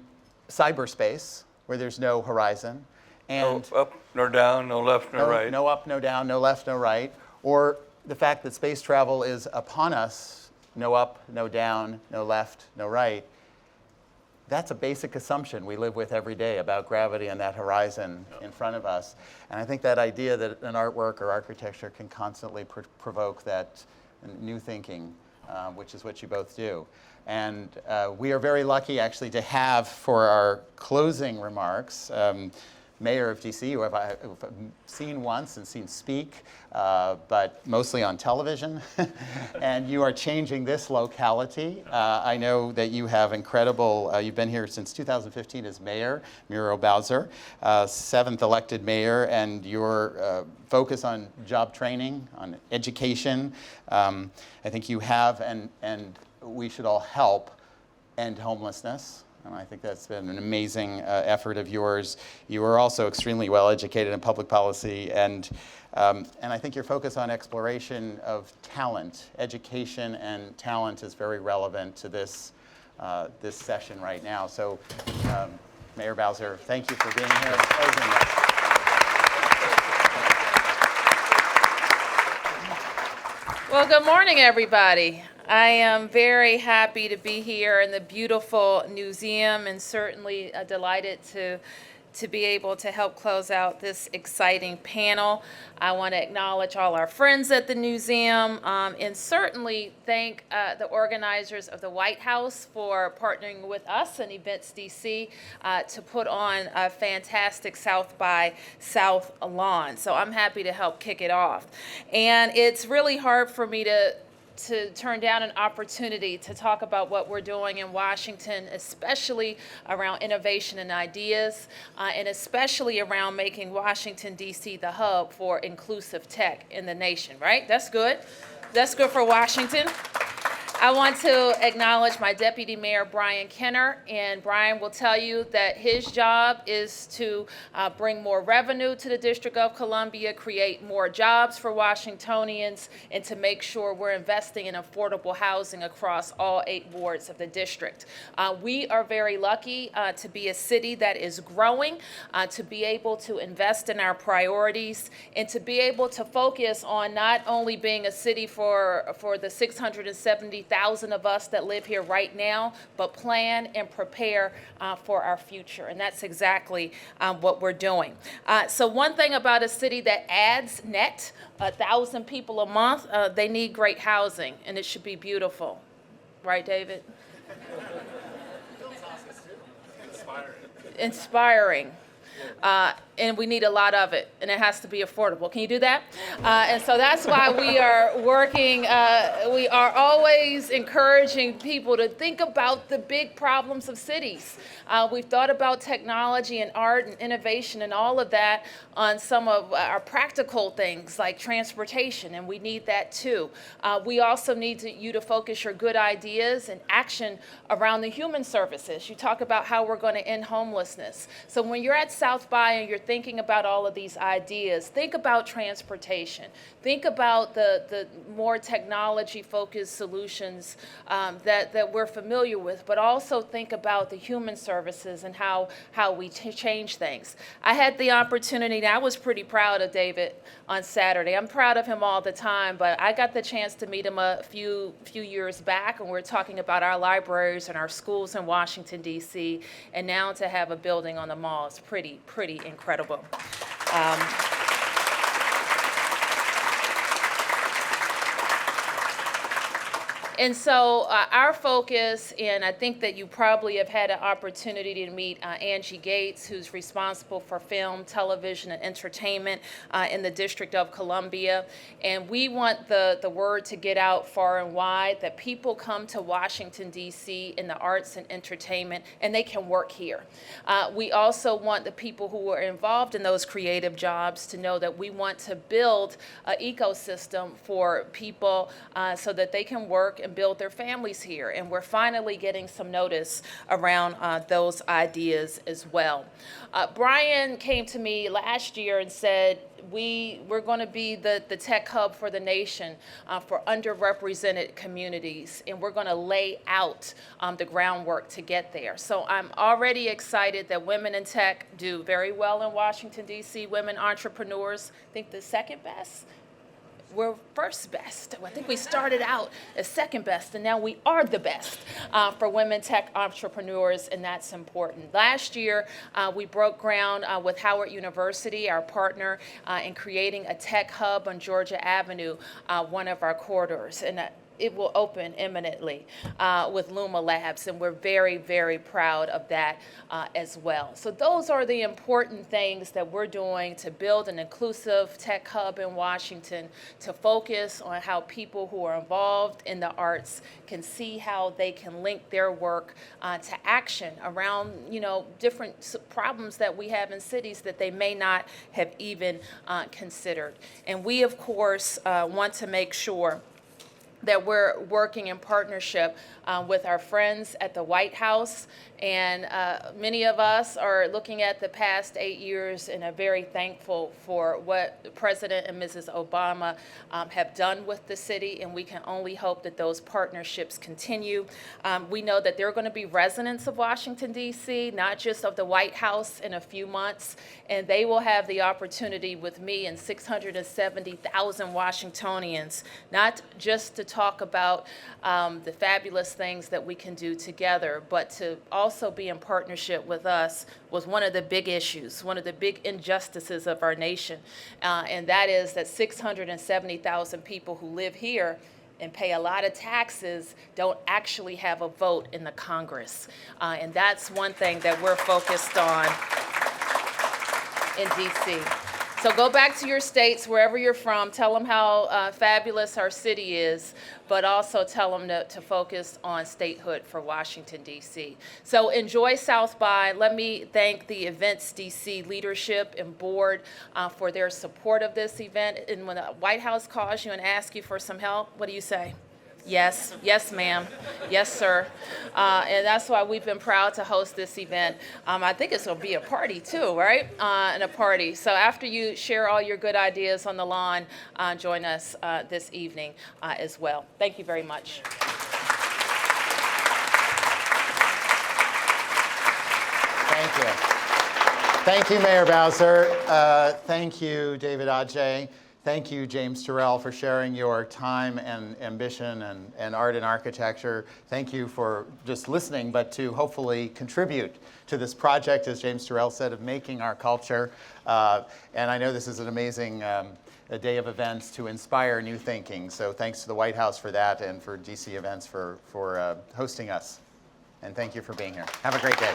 Speaker 1: cyberspace, where there's no horizon, and
Speaker 13: no up nor down, no left nor right.
Speaker 1: No up, no down, no left, no right. Or the fact that space travel is upon us, no up, no down, no left, no right. That's a basic assumption we live with every day about gravity and that horizon in front of us. And I think that idea that an artwork or architecture can constantly provoke that new thinking, which is what you both do. And we are very lucky, actually, to have, for our closing remarks, mayor of DC, who I've seen once and seen speak, but mostly on television. And you are changing this locality. I know that you have incredible, you've been here since 2015 as mayor, Muriel Bowser, 7th elected mayor, and your focus on job training, on education. I think you have, and we should all help end homelessness. And I think that's been an amazing effort of yours. You are also extremely well educated in public policy, and I think your focus on exploration of talent, education and talent is very relevant to this this session right now. So, Mayor Bowser, thank you for being here and closing this.
Speaker 14: Well, good morning, everybody. I am very happy to be here in the beautiful museum, and certainly delighted to be able to help close out this exciting panel. I want to acknowledge all our friends at the museum, and certainly thank the organizers of the White House for partnering with us and Events DC to put on a fantastic South by South lawn. So I'm happy to help kick it off. And it's really hard for me to turn down an opportunity to talk about what we're doing in Washington, especially around innovation and ideas, and especially around making Washington, D.C. the hub for inclusive tech in the nation, right? That's good. That's good for Washington. I want to acknowledge my Deputy Mayor, Brian Kenner, and Brian will tell you that his job is to bring more revenue to the District of Columbia, create more jobs for Washingtonians, and to make sure we're investing in affordable housing across all 8 wards of the district. We are very lucky to be a city that is growing, to be able to invest in our priorities, and to be able to focus on not only being a city for the 670,000 of us that live here right now, but plan and prepare for our future. And that's exactly what we're doing. So one thing about a city that adds net 1,000 people a month, they need great housing, and it should be beautiful. Right, David? Inspiring. And we need a lot of it, and it has to be affordable. Can you do that? And so that's why we are working, we are always encouraging people to think about the big problems of cities. We've thought about technology and art and innovation and all of that on some of our practical things like transportation, and we need that too. We also need you to focus your good ideas and action around the human services. You talk about how we're going to end homelessness. So when you're at South by and you're thinking about all of these ideas, think about transportation. Think about the more technology-focused solutions that we're familiar with, but also think about the human services and how we change things. I had the opportunity, I was pretty proud of David on Saturday. I'm proud of him all the time, but I got the chance to meet him a few years back, and we were talking about our libraries and our schools in Washington, D.C., and now to have a building on the mall is pretty incredible. And so our focus, and I think that you probably have had an opportunity to meet Angie Gates, who's responsible for film, television, and entertainment in the District of Columbia. And we want the word to get out far and wide that people come to Washington, D.C. in the arts and entertainment, and they can work here. We also want the people who are involved in those creative jobs to know that we want to build an ecosystem for people so that they can work and build their families here. And we're finally getting some notice around those ideas as well. Brian came to me last year and said, we're going to be the tech hub for the nation for underrepresented communities, and we're going to lay out the groundwork to get there. So I'm already excited that women in tech do very well in Washington, D.C. Women entrepreneurs, I think the second best. We're first best. I think we started out as second best, and now we are the best for women tech entrepreneurs, and that's important. Last year, we broke ground with Howard University, our partner, in creating a tech hub on Georgia Avenue, one of our corridors. And it will open imminently with Luma Labs, and we're very, very proud of that as well. So those are the important things that we're doing to build an inclusive tech hub in Washington, to focus on how people who are involved in the arts can see how they can link their work to action around, different problems that we have in cities that they may not have even considered. And we, of course, want to make sure that we're working in partnership with our friends at the White House. And many of us are looking at the past 8 years and are very thankful for what the President and Mrs. Obama have done with the city, and we can only hope that those partnerships continue. We know that there are going to be residents of Washington, D.C., not just of the White House, in a few months, and they will have the opportunity with me and 670,000 Washingtonians, not just to talk about the fabulous things that we can do together, but to also be in partnership with us with one of the big issues, one of the big injustices of our nation, and that is that 670,000 people who live here and pay a lot of taxes don't actually have a vote in the Congress. And that's one thing that we're focused on in D.C. So go back to your states, wherever you're from, tell them how fabulous our city is, but also tell them to focus on statehood for Washington, D.C. So enjoy South by. Let me thank the Events D.C. leadership and board for their support of this event. And when the White House calls you and asks you for some help, what do you say? Yes, yes, ma'am. Yes, sir. And that's why we've been proud to host this event. I think it's going to be a party too, right? And a party. So after you share all your good ideas on the lawn, join us this evening as well. Thank you very much.
Speaker 1: Thank you. Thank you, Mayor Bowser. Thank you, David Adjaye. Thank you, James Terrell, for sharing your time and ambition and art and architecture. Thank you for just listening, but to hopefully contribute to this project, as James Terrell said, of making our culture. And I know this is an amazing a day of events to inspire new thinking. So thanks to the White House for that, and for DC Events for hosting us. And thank you for being here. Have a great day.